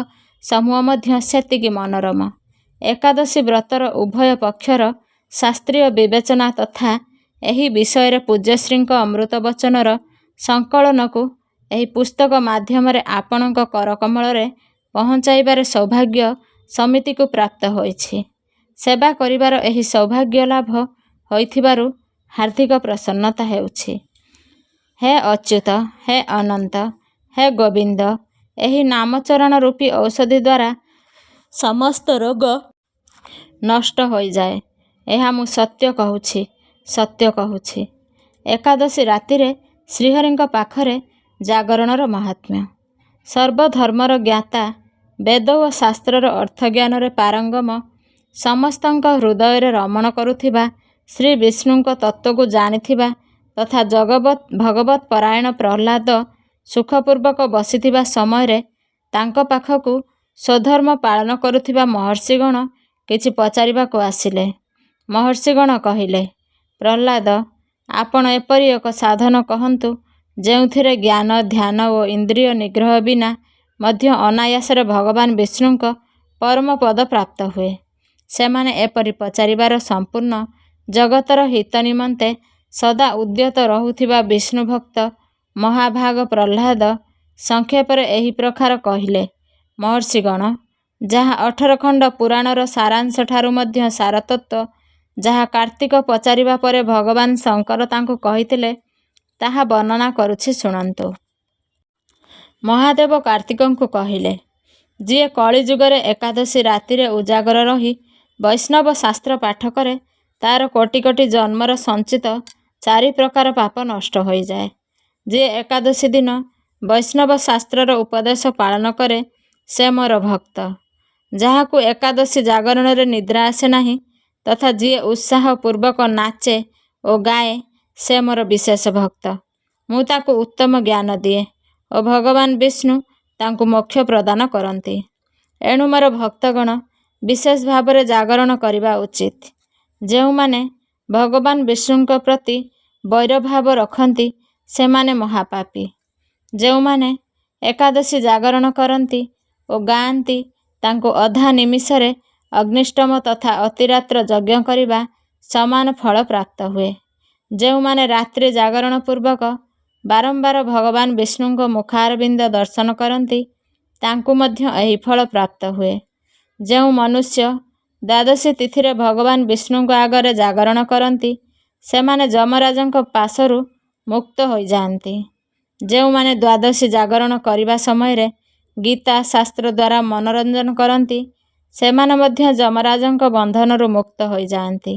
ସମୂହ ମଧ୍ୟ ସେତିକି ମନୋରମ। ଏକାଦଶୀ ବ୍ରତର ଉଭୟ ପକ୍ଷର ଶାସ୍ତ୍ରୀୟ ବିବେଚନା ତଥା ଏହି ବିଷୟରେ ପୂଜ୍ୟଶ୍ରୀଙ୍କ ଅମୃତ ବଚନର ସଂକଳନକୁ ଏହି ପୁସ୍ତକ ମାଧ୍ୟମରେ ଆପଣଙ୍କ କରକମଳରେ ପହଞ୍ଚାଇବାରେ ସୌଭାଗ୍ୟ ସମିତିକୁ ପ୍ରାପ୍ତ ହୋଇଛି। ସେବା କରିବାର ଏହି ସୌଭାଗ୍ୟ ଲାଭ ହୋଇଥିବାରୁ ହାର୍ଦ୍ଦିକ ପ୍ରସନ୍ନତା ହେଉଛି। ହେ ଅଚ୍ୟୁତ, ହେ ଅନନ୍ତ, ହେ ଗୋବିନ୍ଦ, ଏହି ନାମଚରଣ ରୂପୀ ଔଷଧି ଦ୍ୱାରା ସମସ୍ତ ରୋଗ ନଷ୍ଟ ହୋଇଯାଏ। ଏହା ମୁଁ ସତ୍ୟ କହୁଛି, ସତ୍ୟ କହୁଛି। ଏକାଦଶୀ ରାତିରେ ଶ୍ରୀହରିଙ୍କ ପାଖରେ ଜାଗରଣର ମାହାତ୍ମ୍ୟ। ସର୍ବଧର୍ମର ଜ୍ଞାତା, ବେଦ ଓ ଶାସ୍ତ୍ରର ଅର୍ଥଜ୍ଞାନରେ ପାରଙ୍ଗମ, ସମସ୍ତଙ୍କ ହୃଦୟରେ ରମଣ କରୁଥିବା ଶ୍ରୀ ବିଷ୍ଣୁଙ୍କ ତତ୍ତ୍ୱକୁ ଜାଣିଥିବା ତଥା ଭଗବତ ପରାୟଣ ପ୍ରହ୍ଲାଦ ସୁଖପୂର୍ବକ ବସିଥିବା ସମୟରେ ତାଙ୍କ ପାଖକୁ ସ୍ୱଧର୍ମ ପାଳନ କରୁଥିବା ମହର୍ଷିଗଣ କିଛି ପଚାରିବାକୁ ଆସିଲେ। ମହର୍ଷିଗଣ କହିଲେ, ପ୍ରହ୍ଲାଦ, ଆପଣ ଏପରି ଏକ ସାଧନ କହନ୍ତୁ ଯେଉଁଥିରେ ଜ୍ଞାନ, ଧ୍ୟାନ ଓ ଇନ୍ଦ୍ରିୟ ନିଗ୍ରହ ବିନା ମଧ୍ୟ ଅନାୟାସରେ ଭଗବାନ ବିଷ୍ଣୁଙ୍କ ପରମ ପଦ ପ୍ରାପ୍ତ ହୁଏ। ସେମାନେ ଏପରି ପଚାରିବାର ସମ୍ପୂର୍ଣ୍ଣ ଜଗତର ହିତ ନିମନ୍ତେ ସଦା ଉଦ୍ୟତ ରହୁଥିବା ବିଷ୍ଣୁ ଭକ୍ତ ମହାଭାଗ ପ୍ରହ୍ଲାଦ ସଂକ୍ଷେପରେ ଏହି ପ୍ରକାର କହିଲେ, ମହର୍ଷିଗଣ, ଯାହା 18 ଖଣ୍ଡ ପୁରାଣର ସାରାଂଶ ଠାରୁ ମଧ୍ୟ ସାରତତ୍ତ୍ୱ, ଯାହା କାର୍ତ୍ତିକ ପଚାରିବା ପରେ ଭଗବାନ ଶଙ୍କର ତାଙ୍କୁ କହିଥିଲେ, ତାହା ବର୍ଣ୍ଣନା କରୁଛି ଶୁଣନ୍ତୁ। ମହାଦେବ କାର୍ତ୍ତିକଙ୍କୁ କହିଲେ, ଯିଏ କଳିଯୁଗରେ ଏକାଦଶୀ ରାତିରେ ଉଜାଗର ରହି ବୈଷ୍ଣବ ଶାସ୍ତ୍ର ପାଠ କରେ, ତାର କୋଟି କୋଟି ଜନ୍ମର ସଞ୍ଚିତ 4 ପ୍ରକାର ପାପ ନଷ୍ଟ ହୋଇଯାଏ। ଯିଏ ଏକାଦଶୀ ଦିନ ବୈଷ୍ଣବ ଶାସ୍ତ୍ରର ଉପଦେଶ ପାଳନ କରେ, ସେ ମୋର ଭକ୍ତ। ଯାହାକୁ ଏକାଦଶୀ ଜାଗରଣରେ ନିଦ୍ରା ଆସେ ନାହିଁ ତଥା ଯିଏ ଉତ୍ସାହ ପୂର୍ବକ ନାଚେ ଓ ଗାଏ, ସେ ମୋର ବିଶେଷ ଭକ୍ତ। ମୁଁ ତାକୁ ଉତ୍ତମ ଜ୍ଞାନ ଦିଏ ଓ ଭଗବାନ ବିଷ୍ଣୁ ତାଙ୍କୁ ମୋକ୍ଷ ପ୍ରଦାନ କରନ୍ତି। ଏଣୁ ମୋର ଭକ୍ତଗଣ ବିଶେଷ ଭାବରେ ଜାଗରଣ କରିବା ଉଚିତ। ଯେଉଁମାନେ ଭଗବାନ ବିଷ୍ଣୁଙ୍କ ପ୍ରତି ବୈରଭାବ ରଖନ୍ତି, ସେମାନେ ମହାପାପୀ। ଯେଉଁମାନେ ଏକାଦଶୀ ଜାଗରଣ କରନ୍ତି ଓ ଗାଆନ୍ତି, ତାଙ୍କୁ ଅଧା ନିମିଷରେ ଅଗ୍ନିଷ୍ଟମ ତଥା ଅତିରାତ୍ର ଯଜ୍ଞ କରିବା ସମାନ ଫଳ ପ୍ରାପ୍ତ ହୁଏ। ଯେଉଁମାନେ ରାତ୍ରି ଜାଗରଣ ପୂର୍ବକ ବାରମ୍ବାର ଭଗବାନ ବିଷ୍ଣୁଙ୍କ ମୁଖାରବିନ୍ଦ ଦର୍ଶନ କରନ୍ତି, ତାଙ୍କୁ ମଧ୍ୟ ଏହି ଫଳ ପ୍ରାପ୍ତ ହୁଏ। ଯେଉଁ ମନୁଷ୍ୟ ଦ୍ୱାଦଶୀ ତିଥିରେ ଭଗବାନ ବିଷ୍ଣୁଙ୍କ ଆଗରେ ଜାଗରଣ କରନ୍ତି ସେମାନେ ଯମରାଜଙ୍କ ପାଶରୁ ମୁକ୍ତ ହୋଇଯାଆନ୍ତି। ଯେଉଁମାନେ ଦ୍ୱାଦଶୀ ଜାଗରଣ କରିବା ସମୟରେ ଗୀତା ଶାସ୍ତ୍ର ଦ୍ୱାରା ମନୋରଞ୍ଜନ କରନ୍ତି ସେମାନେ ମଧ୍ୟ ଯମରାଜଙ୍କ ବନ୍ଧନରୁ ମୁକ୍ତ ହୋଇଯାଆନ୍ତି।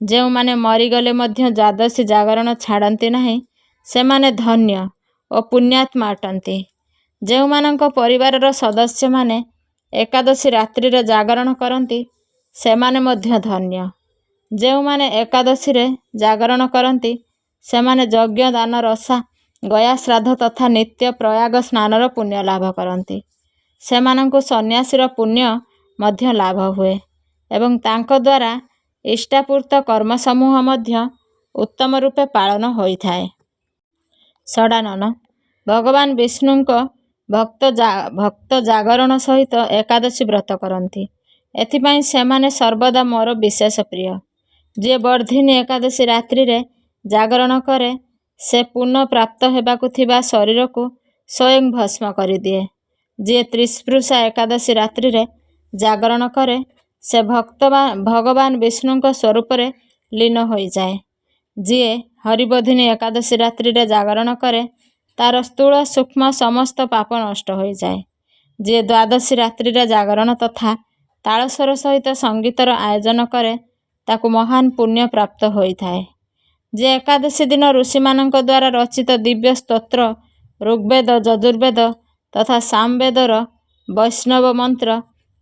ଯେଉଁମାନେ ମରିଗଲେ ମଧ୍ୟ ଦ୍ୱାଦଶୀ ଜାଗରଣ ଛାଡ଼ନ୍ତି ନାହିଁ ସେମାନେ ଧନ୍ୟ ଓ ପୁଣ୍ୟାତ୍ମା ଅଟନ୍ତି। ଯେଉଁମାନଙ୍କ ପରିବାରର ସଦସ୍ୟମାନେ ଏକାଦଶୀ ରାତ୍ରିରେ ଜାଗରଣ କରନ୍ତି ସେମାନେ ମଧ୍ୟ ଧନ୍ୟ। ଯେଉଁମାନେ ଏକାଦଶୀରେ ଜାଗରଣ କରନ୍ତି ସେମାନେ ଯଜ୍ଞ ଦାନ ରସା ଗୟା ଶ୍ରାଦ୍ଧ ତଥା ନିତ୍ୟ ପ୍ରୟାଗ ସ୍ନାନର ପୁଣ୍ୟ ଲାଭ କରନ୍ତି। ସେମାନଙ୍କୁ ସନ୍ନ୍ୟାସୀର ପୁଣ୍ୟ ମଧ୍ୟ ଲାଭ ହୁଏ ଏବଂ ତାଙ୍କ ଦ୍ୱାରା ଇଷ୍ଟାପୂର୍ତ କର୍ମସମୂହ ମଧ୍ୟ ଉତ୍ତମ ରୂପେ ପାଳନ ହୋଇଥାଏ। ଷଡ଼ାନନ ଭଗବାନ ବିଷ୍ଣୁଙ୍କ ଭକ୍ତ ଜାଗରଣ ସହିତ ଏକାଦଶୀ ବ୍ରତ କରନ୍ତି। ଏଥିପାଇଁ ସେମାନେ ସର୍ବଦା ମୋର ବିଶେଷ ପ୍ରିୟ। ଯିଏ ବର୍ଦ୍ଧିନୀ ଏକାଦଶୀ ରାତ୍ରିରେ ଜାଗରଣ କରେ ସେ ପୁନଃ ପ୍ରାପ୍ତ ହେବାକୁ ଥିବା ଶରୀରକୁ ସ୍ୱୟଂ ଭସ୍ମ କରିଦିଏ। ଯିଏ ତ୍ରିସ୍ପୃଶା ଏକାଦଶୀ ରାତ୍ରିରେ ଜାଗରଣ କରେ ସେ ଭଗବାନ ବିଷ୍ଣୁଙ୍କ ସ୍ୱରୂପରେ ଲୀନ ହୋଇଯାଏ। ଯିଏ ହରିବୋଧିନୀ ଏକାଦଶୀ ରାତ୍ରିରେ ଜାଗରଣ କରେ ତାର ସ୍ଥୂଳ ସୂକ୍ଷ୍ମ ସମସ୍ତ ପାପ ନଷ୍ଟ ହୋଇଯାଏ। ଯିଏ ଦ୍ୱାଦଶୀ ରାତ୍ରିରେ ଜାଗରଣ ତଥା ତାଳସ୍ୱର ସହିତ ସଙ୍ଗୀତର ଆୟୋଜନ କରେ ତାକୁ ମହାନ ପୁଣ୍ୟ ପ୍ରାପ୍ତ ହୋଇଥାଏ। ଯିଏ ଏକାଦଶୀ ଦିନ ଋଷିମାନଙ୍କ ଦ୍ୱାରା ରଚିତ ଦିବ୍ୟ ସ୍ତୋତ୍ର ଋଗ୍ବେଦ ଯଜୁର୍ବେଦ ତଥା ସାମବେଦର ବୈଷ୍ଣବ ମନ୍ତ୍ର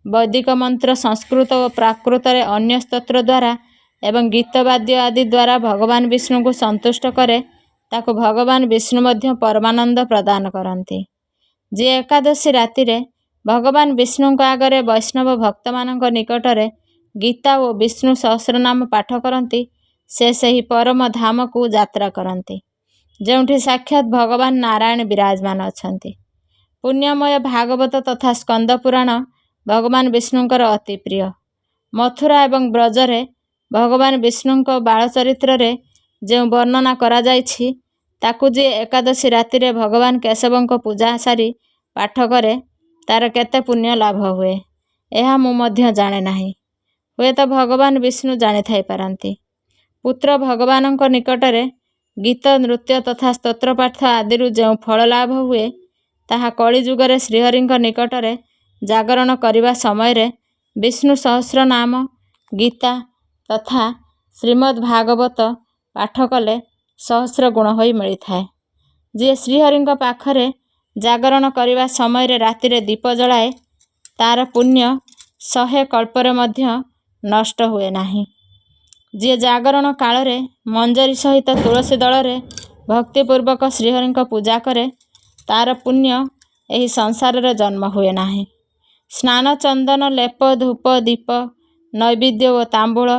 ବୈଦିକ ମନ୍ତ୍ର ସଂସ୍କୃତ ଓ ପ୍ରାକୃତରେ ଅନ୍ୟ ସ୍ତୋତ୍ର ଦ୍ୱାରା ଏବଂ ଗୀତ ବାଦ୍ୟ ଆଦି ଦ୍ୱାରା ଭଗବାନ ବିଷ୍ଣୁଙ୍କୁ ସନ୍ତୁଷ୍ଟ କରେ ତାକୁ ଭଗବାନ ବିଷ୍ଣୁ ମଧ୍ୟ ପରମାନନ୍ଦ ପ୍ରଦାନ କରନ୍ତି। ଯିଏ ଏକାଦଶୀ ରାତିରେ ଭଗବାନ ବିଷ୍ଣୁଙ୍କ ଆଗରେ ବୈଷ୍ଣବ ଭକ୍ତମାନଙ୍କ ନିକଟରେ ଗୀତା ଓ ବିଷ୍ଣୁ ସହସ୍ରନାମ ପାଠ କରନ୍ତି ସେ ସେହି ପରମ ଧାମକୁ ଯାତ୍ରା କରନ୍ତି ଯେଉଁଠି ସାକ୍ଷାତ ଭଗବାନ ନାରାୟଣ ବିରାଜମାନ ଅଛନ୍ତି। ପୁଣ୍ୟମୟ ଭାଗବତ ତଥା ସ୍କନ୍ଦ ପୁରାଣ ଭଗବାନ ବିଷ୍ଣୁଙ୍କର ଅତି ପ୍ରିୟ। ମଥୁରା ଏବଂ ବ୍ରଜରେ ଭଗବାନ ବିଷ୍ଣୁଙ୍କ ବାଳ ଚରିତ୍ରରେ ଯେଉଁ ବର୍ଣ୍ଣନା କରାଯାଇଛି ତାକୁ ଯିଏ ଏକାଦଶୀ ରାତିରେ ଭଗବାନ କେଶବଙ୍କ ପୂଜା ସାରି ପାଠ କରେ ତାର କେତେ ପୁଣ୍ୟ ଲାଭ ହୁଏ ଏହା ମୁଁ ମଧ୍ୟ ଜାଣେ ନାହିଁ। ହୁଏତ ଭଗବାନ ବିଷ୍ଣୁ ଜାଣିଥାଇପାରନ୍ତି। ପୁତ୍ର ଭଗବାନଙ୍କ ନିକଟରେ ଗୀତ ନୃତ୍ୟ ତଥା ସ୍ତୋତ୍ରପାଠ ଆଦିରୁ ଯେଉଁ ଫଳ ଲାଭ ହୁଏ ତାହା କଳିଯୁଗରେ ଶ୍ରୀହରିଙ୍କ ନିକଟରେ ଜାଗରଣ କରିବା ସମୟରେ ବିଷ୍ଣୁ ସହସ୍ର ନାମ ଗୀତା ତଥା ଶ୍ରୀମଦ୍ ଭାଗବତ ପାଠ କଲେ ସହସ୍ର ଗୁଣ ହୋଇ ମିଳିଥାଏ। ଯିଏ ଶ୍ରୀହରିଙ୍କ ପାଖରେ ଜାଗରଣ କରିବା ସମୟରେ ରାତିରେ ଦୀପ ଜଳାଏ ତାର ପୁଣ୍ୟ 100 କଳ୍ପରେ ମଧ୍ୟ ନଷ୍ଟ ହୁଏ ନାହିଁ। ଯିଏ ଜାଗରଣ କାଳରେ ମଞ୍ଜରୀ ସହିତ ତୁଳସୀ ଦଳରେ ଭକ୍ତିପୂର୍ବକ ଶ୍ରୀହରିଙ୍କ ପୂଜା କରେ ତାର ପୁଣ୍ୟ ଏହି ସଂସାରରେ ଜନ୍ମ ହୁଏ ନାହିଁ। ସ୍ନାନ ଚନ୍ଦନ ଲେପ ଧୂପ ଦୀପ ନୈବେଦ୍ୟ ଓ ତାମ୍ବୁଳ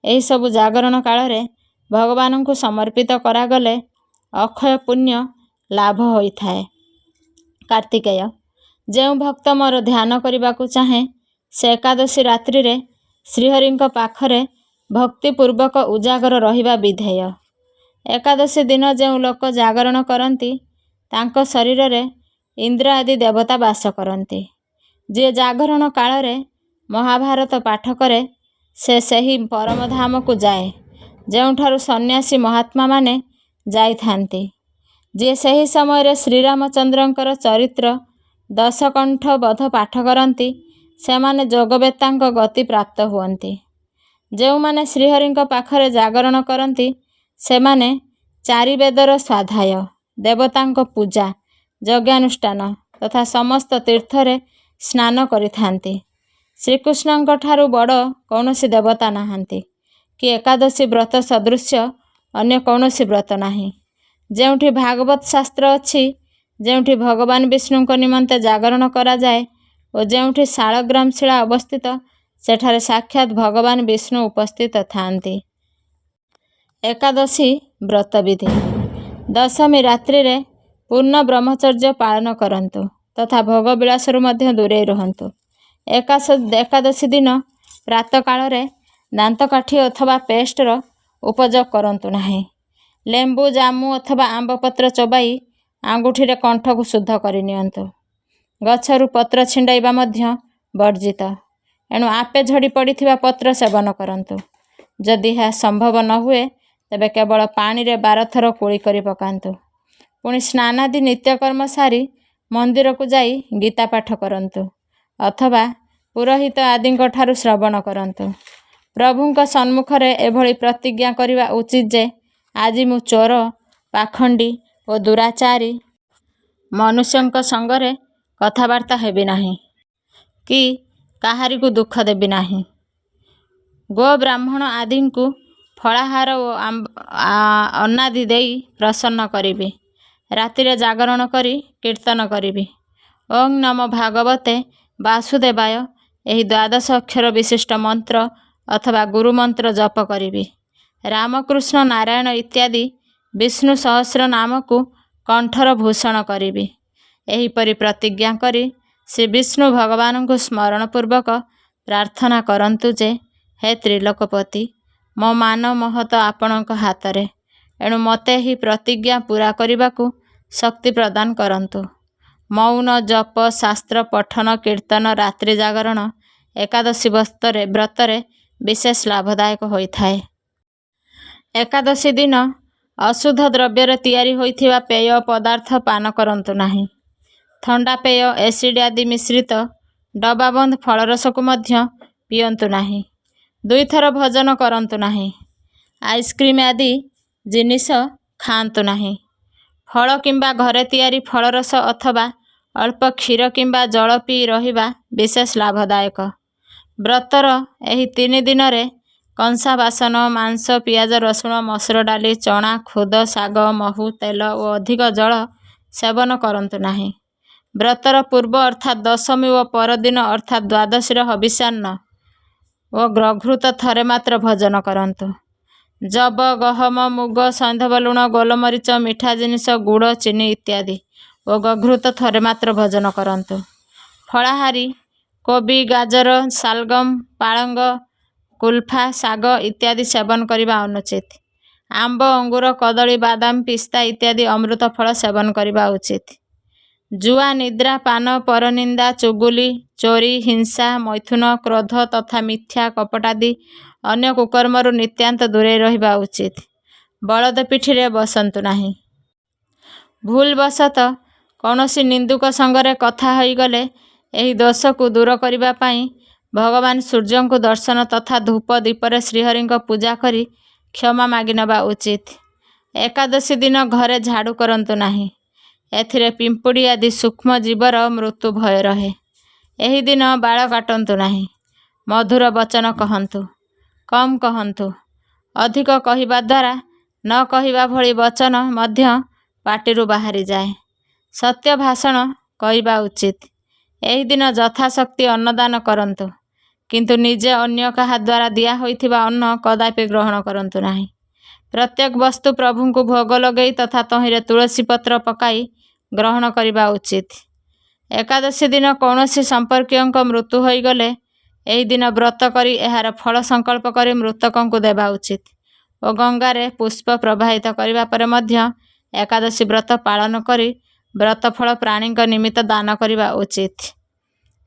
ଏହିସବୁ ଜାଗରଣ କାଳରେ ଭଗବାନଙ୍କୁ ସମର୍ପିତ କରାଗଲେ ଅକ୍ଷୟ ପୁଣ୍ୟ ଲାଭ ହୋଇଥାଏ। କାର୍ତ୍ତିକେୟ ଯେଉଁ ଭକ୍ତ ମୋର ଧ୍ୟାନ କରିବାକୁ ଚାହେଁ ସେ ଏକାଦଶୀ ରାତ୍ରିରେ ଶ୍ରୀହରିଙ୍କ ପାଖରେ ଭକ୍ତିପୂର୍ବକ ଉଜାଗର ରହିବା ବିଧେୟ। ଏକାଦଶୀ ଦିନ ଯେଉଁ ଲୋକ ଜାଗରଣ କରନ୍ତି ତାଙ୍କ ଶରୀରରେ ଇନ୍ଦ୍ର ଆଦି ଦେବତା ବାସ କରନ୍ତି। ଯିଏ ଜାଗରଣ କାଳରେ ମହାଭାରତ ପାଠ କରେ ସେ ସେହି ପରମଧାମକୁ ଯାଏ ଯେଉଁଠାରୁ ସନ୍ନ୍ୟାସୀ ମହାତ୍ମାମାନେ ଯାଇଥାନ୍ତି। ଯିଏ ସେହି ସମୟରେ ଶ୍ରୀରାମଚନ୍ଦ୍ରଙ୍କର ଚରିତ୍ର ଦଶକଣ୍ଠ ବଧ ପାଠ କରନ୍ତି ସେମାନେ ଯୋଗବେତ୍ତାଙ୍କ ଗତି ପ୍ରାପ୍ତ ହୁଅନ୍ତି। ଯେଉଁମାନେ ଶ୍ରୀହରିଙ୍କ ପାଖରେ ଜାଗରଣ କରନ୍ତି ସେମାନେ 4 ବେଦର ସ୍ୱାଧ୍ୟାୟ ଦେବତାଙ୍କ ପୂଜା ଯଜ୍ଞାନୁଷ୍ଠାନ ତଥା ସମସ୍ତ ତୀର୍ଥରେ ସ୍ନାନ କରିଥାନ୍ତି। ଶ୍ରୀକୃଷ୍ଣଙ୍କ ଠାରୁ ବଡ଼ କୌଣସି ଦେବତା ନାହାନ୍ତି କି ଏକାଦଶୀ ବ୍ରତ ସଦୃଶ୍ୟ ଅନ୍ୟ କୌଣସି ବ୍ରତ ନାହିଁ। ଯେଉଁଠି ଭାଗବତ ଶାସ୍ତ୍ର ଅଛି ଯେଉଁଠି ଭଗବାନ ବିଷ୍ଣୁଙ୍କ ନିମନ୍ତେ ଜାଗରଣ କରାଯାଏ ଓ ଯେଉଁଠି ଶାଳଗ୍ରାମ ଶିଳା ଅବସ୍ଥିତ ସେଠାରେ ସାକ୍ଷାତ ଭଗବାନ ବିଷ୍ଣୁ ଉପସ୍ଥିତ ଥାଆନ୍ତି। ଏକାଦଶୀ ବ୍ରତବିଧି ଦଶମୀ ରାତ୍ରିରେ ପୂର୍ଣ୍ଣ ବ୍ରହ୍ମଚର୍ଯ୍ୟ ପାଳନ କରନ୍ତୁ ତଥା ଭୋଗ ବିଳାସରୁ ମଧ୍ୟ ଦୂରେଇ ରୁହନ୍ତୁ। ଏକାଦଶୀ ଦିନ ପ୍ରାତଃକାଳରେ ଦାନ୍ତକାଠି ଅଥବା ପେଷ୍ଟର ଉପଯୋଗ କରନ୍ତୁ ନାହିଁ। ଲେମ୍ବୁ ଜାମୁ ଅଥବା ଆମ୍ବ ପତ୍ର ଚୋବାଇ ଆଙ୍ଗୁଠିରେ କଣ୍ଠକୁ ଶୁଦ୍ଧ କରିନିଅନ୍ତୁ। ଗଛରୁ ପତ୍ର ଛିଣ୍ଡାଇବା ମଧ୍ୟ ବର୍ଜିତ। ଏଣୁ ଆପେ ଝଡ଼ି ପଡ଼ିଥିବା ପତ୍ର ସେବନ କରନ୍ତୁ। ଯଦି ଏହା ସମ୍ଭବ ନ ହୁଏ ତେବେ କେବଳ ପାଣିରେ 12 ଥର କୁଳି କରି ପକାନ୍ତୁ। ପୁଣି ସ୍ନାନାଦି ନିତ୍ୟକର୍ମ ସାରି ମନ୍ଦିରକୁ ଯାଇ ଗୀତା ପାଠ କରନ୍ତୁ ଅଥବା ପୁରୋହିତ ଆଦିଙ୍କ ଠାରୁ ଶ୍ରବଣ କରନ୍ତୁ। ପ୍ରଭୁଙ୍କ ସମ୍ମୁଖରେ ଏଭଳି ପ୍ରତିଜ୍ଞା କରିବା ଉଚିତ ଯେ ଆଜି ମୁଁ ଚୋର, ପାଖଣ୍ଡୀ ଓ ଦୁରାଚାରୀ ମନୁଷ୍ୟଙ୍କ ସଙ୍ଗରେ କଥାବାର୍ତ୍ତା ହେବି ନାହିଁ କି କାହାରିକୁ ଦୁଃଖ ଦେବି ନାହିଁ। ଗୋ ବ୍ରାହ୍ମଣ ଆଦିଙ୍କୁ ଫଳାହାର ଓ ଅନାଦି ଦେଇ ପ୍ରସନ୍ନ କରିବି। ରାତିରେ ଜାଗରଣ କରି କୀର୍ତ୍ତନ କରିବି। ଓଂ ନମୋ ଭାଗବତେ ବାସୁଦେବାୟ ଏହି 12 ଅକ୍ଷର ବିଶିଷ୍ଟ ମନ୍ତ୍ର ଅଥବା ଗୁରୁ ମନ୍ତ୍ର ଜପ କରିବି। ରାମକୃଷ୍ଣ ନାରାୟଣ ଇତ୍ୟାଦି ବିଷ୍ଣୁ ସହସ୍ର ନାମକୁ କଣ୍ଠର ଭୂଷଣ କରିବି। ଏହିପରି ପ୍ରତିଜ୍ଞା କରି ଶ୍ରୀ ବିଷ୍ଣୁ ଭଗବାନଙ୍କୁ ସ୍ମରଣ ପୂର୍ବକ ପ୍ରାର୍ଥନା କରନ୍ତୁ ଯେ ହେ ତ୍ରିଲୋକପତି, ମୋ ମାନ ମହତ ଆପଣଙ୍କ ହାତରେ। ଏଣୁ ମୋତେ ଏହି ପ୍ରତିଜ୍ଞା ପୂରା କରିବାକୁ ଶକ୍ତି ପ୍ରଦାନ କରନ୍ତୁ। ମୌନ ଜପ, ଶାସ୍ତ୍ର ପଠନ, କୀର୍ତ୍ତନ, ରାତ୍ରି ଜାଗରଣ ଏକାଦଶୀ ବ୍ରତରେ ବିଶେଷ ଲାଭଦାୟକ ହୋଇଥାଏ। ଏକାଦଶୀ ଦିନ ଅଶୁଦ୍ଧ ଦ୍ରବ୍ୟରେ ତିଆରି ହୋଇଥିବା ପେୟ ପଦାର୍ଥ ପାନ କରନ୍ତୁ ନାହିଁ। ଥଣ୍ଡା ପେୟ, ଏସିଡ୍ ଆଦି ମିଶ୍ରିତ ଡବାବନ୍ଦ ଫଳରସକୁ ମଧ୍ୟ ପିଅନ୍ତୁ ନାହିଁ। 2 ଥର ଭୋଜନ କରନ୍ତୁ ନାହିଁ। ଆଇସ୍କ୍ରିମ୍ ଆଦି ଜିନିଷ ଖାଆନ୍ତୁ ନାହିଁ। ଫଳ କିମ୍ବା ଘରେ ତିଆରି ଫଳରସ ଅଥବା ଅଳ୍ପ କ୍ଷୀର କିମ୍ବା ଜଳ ପିଇ ରହିବା ବିଶେଷ ଲାଭଦାୟକ। ବ୍ରତର ଏହି 3 ଦିନରେ କଂସା ବାସନ, ମାଂସ, ପିଆଜ, ରସୁଣ, ମସୁର ଡାଲି, ଚଣା, ଖୁଦ, ଶାଗ, ମହୁ, ତେଲ ଓ ଅଧିକ ଜଳ ସେବନ କରନ୍ତୁ ନାହିଁ। ବ୍ରତର ପୂର୍ବ ଅର୍ଥାତ୍ ଦଶମୀ ଓ ପରଦିନ ଅର୍ଥାତ୍ ଦ୍ୱାଦଶୀର ହବିଷ୍ୟାନ୍ନ ଓ ଗଘୃତ ଥରେ ମାତ୍ର ଭୋଜନ କରନ୍ତୁ। ଯବ, ଗହମ, ମୁଗ, ସୈନ୍ଧବ ଲୁଣ, ଗୋଲମରିଚ, ମିଠା ଜିନିଷ, ଗୁଡ଼, ଚିନି ଇତ୍ୟାଦି ଓ ଗଘୃତ ଥରେ ମାତ୍ର ଭୋଜନ କରନ୍ତୁ। ଫଳାହାରୀ କୋବି, ଗାଜର, ଶାଲଗମ, ପାଳଙ୍ଗ, କୁଲ୍ଫା, ଶାଗ ଇତ୍ୟାଦି ସେବନ କରିବା ଅନୁଚିତ। ଆମ୍ବ, ଅଙ୍ଗୁର, କଦଳୀ, ବାଦାମ, ପିସ୍ତା ଇତ୍ୟାଦି ଅମୃତ ଫଳ ସେବନ କରିବା ଉଚିତ। ଜୁଆ, ନିଦ୍ରା, ପାନ, ପରନିନ୍ଦା, ଚୁଗୁଲି, ଚୋରି, ହିଂସା, ମୈଥୁନ, କ୍ରୋଧ ତଥା ମିଥ୍ୟା କପଟାଦି ଅନ୍ୟ କୁକର୍ମରୁ ନିତାନ୍ତ ଦୂରେଇ ରହିବା ଉଚିତ। ବଳଦ ପିଠିରେ ବସନ୍ତୁ ନାହିଁ। ଭୁଲବଶତଃ କୌଣସି ନିନ୍ଦୁକ ସଙ୍ଗରେ କଥା ହୋଇଗଲେ ଏହି ଦୋଷକୁ ଦୂର କରିବା ପାଇଁ ଭଗବାନ ସୂର୍ଯ୍ୟଙ୍କୁ ଦର୍ଶନ ତଥା ଧୂପ ଦୀପରେ ଶ୍ରୀହରିଙ୍କ ପୂଜା କରି କ୍ଷମା ମାଗି ନେବା ଉଚିତ। ଏକାଦଶୀ ଦିନ ଘରେ ଝାଡ଼ୁ କରନ୍ତୁ ନାହିଁ। ଏଥିରେ ପିମ୍ପୁଡ଼ି ଆଦି ସୂକ୍ଷ୍ମ ଜୀବର ମୃତ୍ୟୁ ଭୟ ରହେ। ଏହି ଦିନ ବାଳ କାଟନ୍ତୁ ନାହିଁ। ମଧୁର ବଚନ କହନ୍ତୁ, କମ୍ କହନ୍ତୁ। ଅଧିକ କହିବା ଦ୍ୱାରା ନ କହିବା ଭଳି ବଚନ ମଧ୍ୟ ପାଟିରୁ ବାହାରିଯାଏ। ସତ୍ୟ ଭାଷଣ କହିବା ଉଚିତ। ଏହି ଦିନ ଯଥାଶକ୍ତି ଅନ୍ନଦାନ କରନ୍ତୁ, କିନ୍ତୁ ନିଜେ ଅନ୍ୟ କାହା ଦ୍ୱାରା ଦିଆ ହୋଇଥିବା ଅନ୍ନ କଦାପି ଗ୍ରହଣ କରନ୍ତୁ ନାହିଁ। ପ୍ରତ୍ୟେକ ବସ୍ତୁ ପ୍ରଭୁଙ୍କୁ ଭୋଗ ଲଗେଇ ତଥା ତହିଁରେ ତୁଳସୀ ପତ୍ର ପକାଇ ଗ୍ରହଣ କରିବା ଉଚିତ। ଏକାଦଶୀ ଦିନ କୌଣସି ସମ୍ପର୍କୀୟଙ୍କ ମୃତ୍ୟୁ ହୋଇଗଲେ ଏହି ଦିନ ବ୍ରତ କରି ଏହାର ଫଳ ସଂକଳ୍ପ କରି ମୃତକଙ୍କୁ ଦେବା ଉଚିତ ଓ ଗଙ୍ଗାରେ ପୁଷ୍ପ ପ୍ରବାହିତ କରିବା ପରେ ମଧ୍ୟ ଏକାଦଶୀ ବ୍ରତ ପାଳନ କରି ବ୍ରତ ଫଳ ପ୍ରାଣୀଙ୍କ ନିମିତ୍ତ ଦାନ କରିବା ଉଚିତ।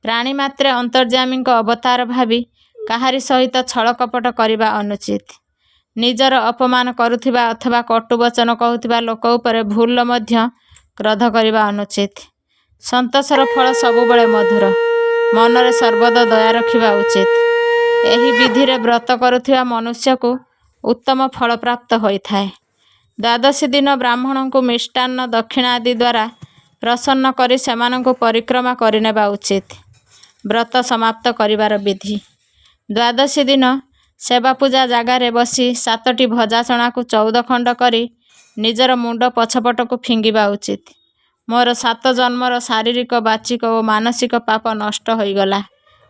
ପ୍ରାଣୀ ମାତ୍ରେ ଅନ୍ତର୍ଯ୍ୟାମୀଙ୍କ ଅବତାର ଭାବି କାହାରି ସହିତ ଛଳ କପଟ କରିବା ଅନୁଚିତ। ନିଜର ଅପମାନ କରୁଥିବା ଅଥବା କଟୁ ବଚନ କହୁଥିବା ଲୋକ ଉପରେ ଭୁଲ ମଧ୍ୟ କ୍ରୋଧ କରିବା ଅନୁଚିତ। ସନ୍ତୋଷର ଫଳ ସବୁବେଳେ ମଧୁର। ମନରେ ସର୍ବଦା ଦୟା ରଖିବା ଉଚିତ। ଏହି ବିଧିରେ ବ୍ରତ କରୁଥିବା ମନୁଷ୍ୟକୁ ଉତ୍ତମ ଫଳ ପ୍ରାପ୍ତ ହୋଇଥାଏ। ଦ୍ୱାଦଶୀ ଦିନ ବ୍ରାହ୍ମଣଙ୍କୁ ମିଷ୍ଟାନ୍ନ ଦକ୍ଷିଣା ଆଦି ଦ୍ୱାରା ପ୍ରସନ୍ନ କରି ସେମାନଙ୍କୁ ପରିକ୍ରମା କରିନେବା ଉଚିତ। ବ୍ରତ ସମାପ୍ତ କରିବାର ବିଧି। ଦ୍ୱାଦଶୀ ଦିନ ସେବା ପୂଜା ଜାଗାରେ ବସି 7ଟି ଭଜା ଚଣାକୁ 14 ଖଣ୍ଡ କରି ନିଜର ମୁଣ୍ଡ ପଛପଟକୁ ଫିଙ୍ଗିବା ଉଚିତ। ମୋର 7 ଜନ୍ମର ଶାରୀରିକ, ବାଚିକ ଓ ମାନସିକ ପାପ ନଷ୍ଟ ହୋଇଗଲା,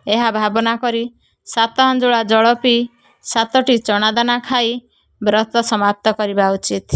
ଏହା ଭାବନା କରି 7 ଆଞ୍ଜୁଳା ଜଳ ପିଇ 7ଟି ଚଣା ଦାନା ଖାଇ ବ୍ରତ ସମାପ୍ତ କରିବା ଉଚିତ।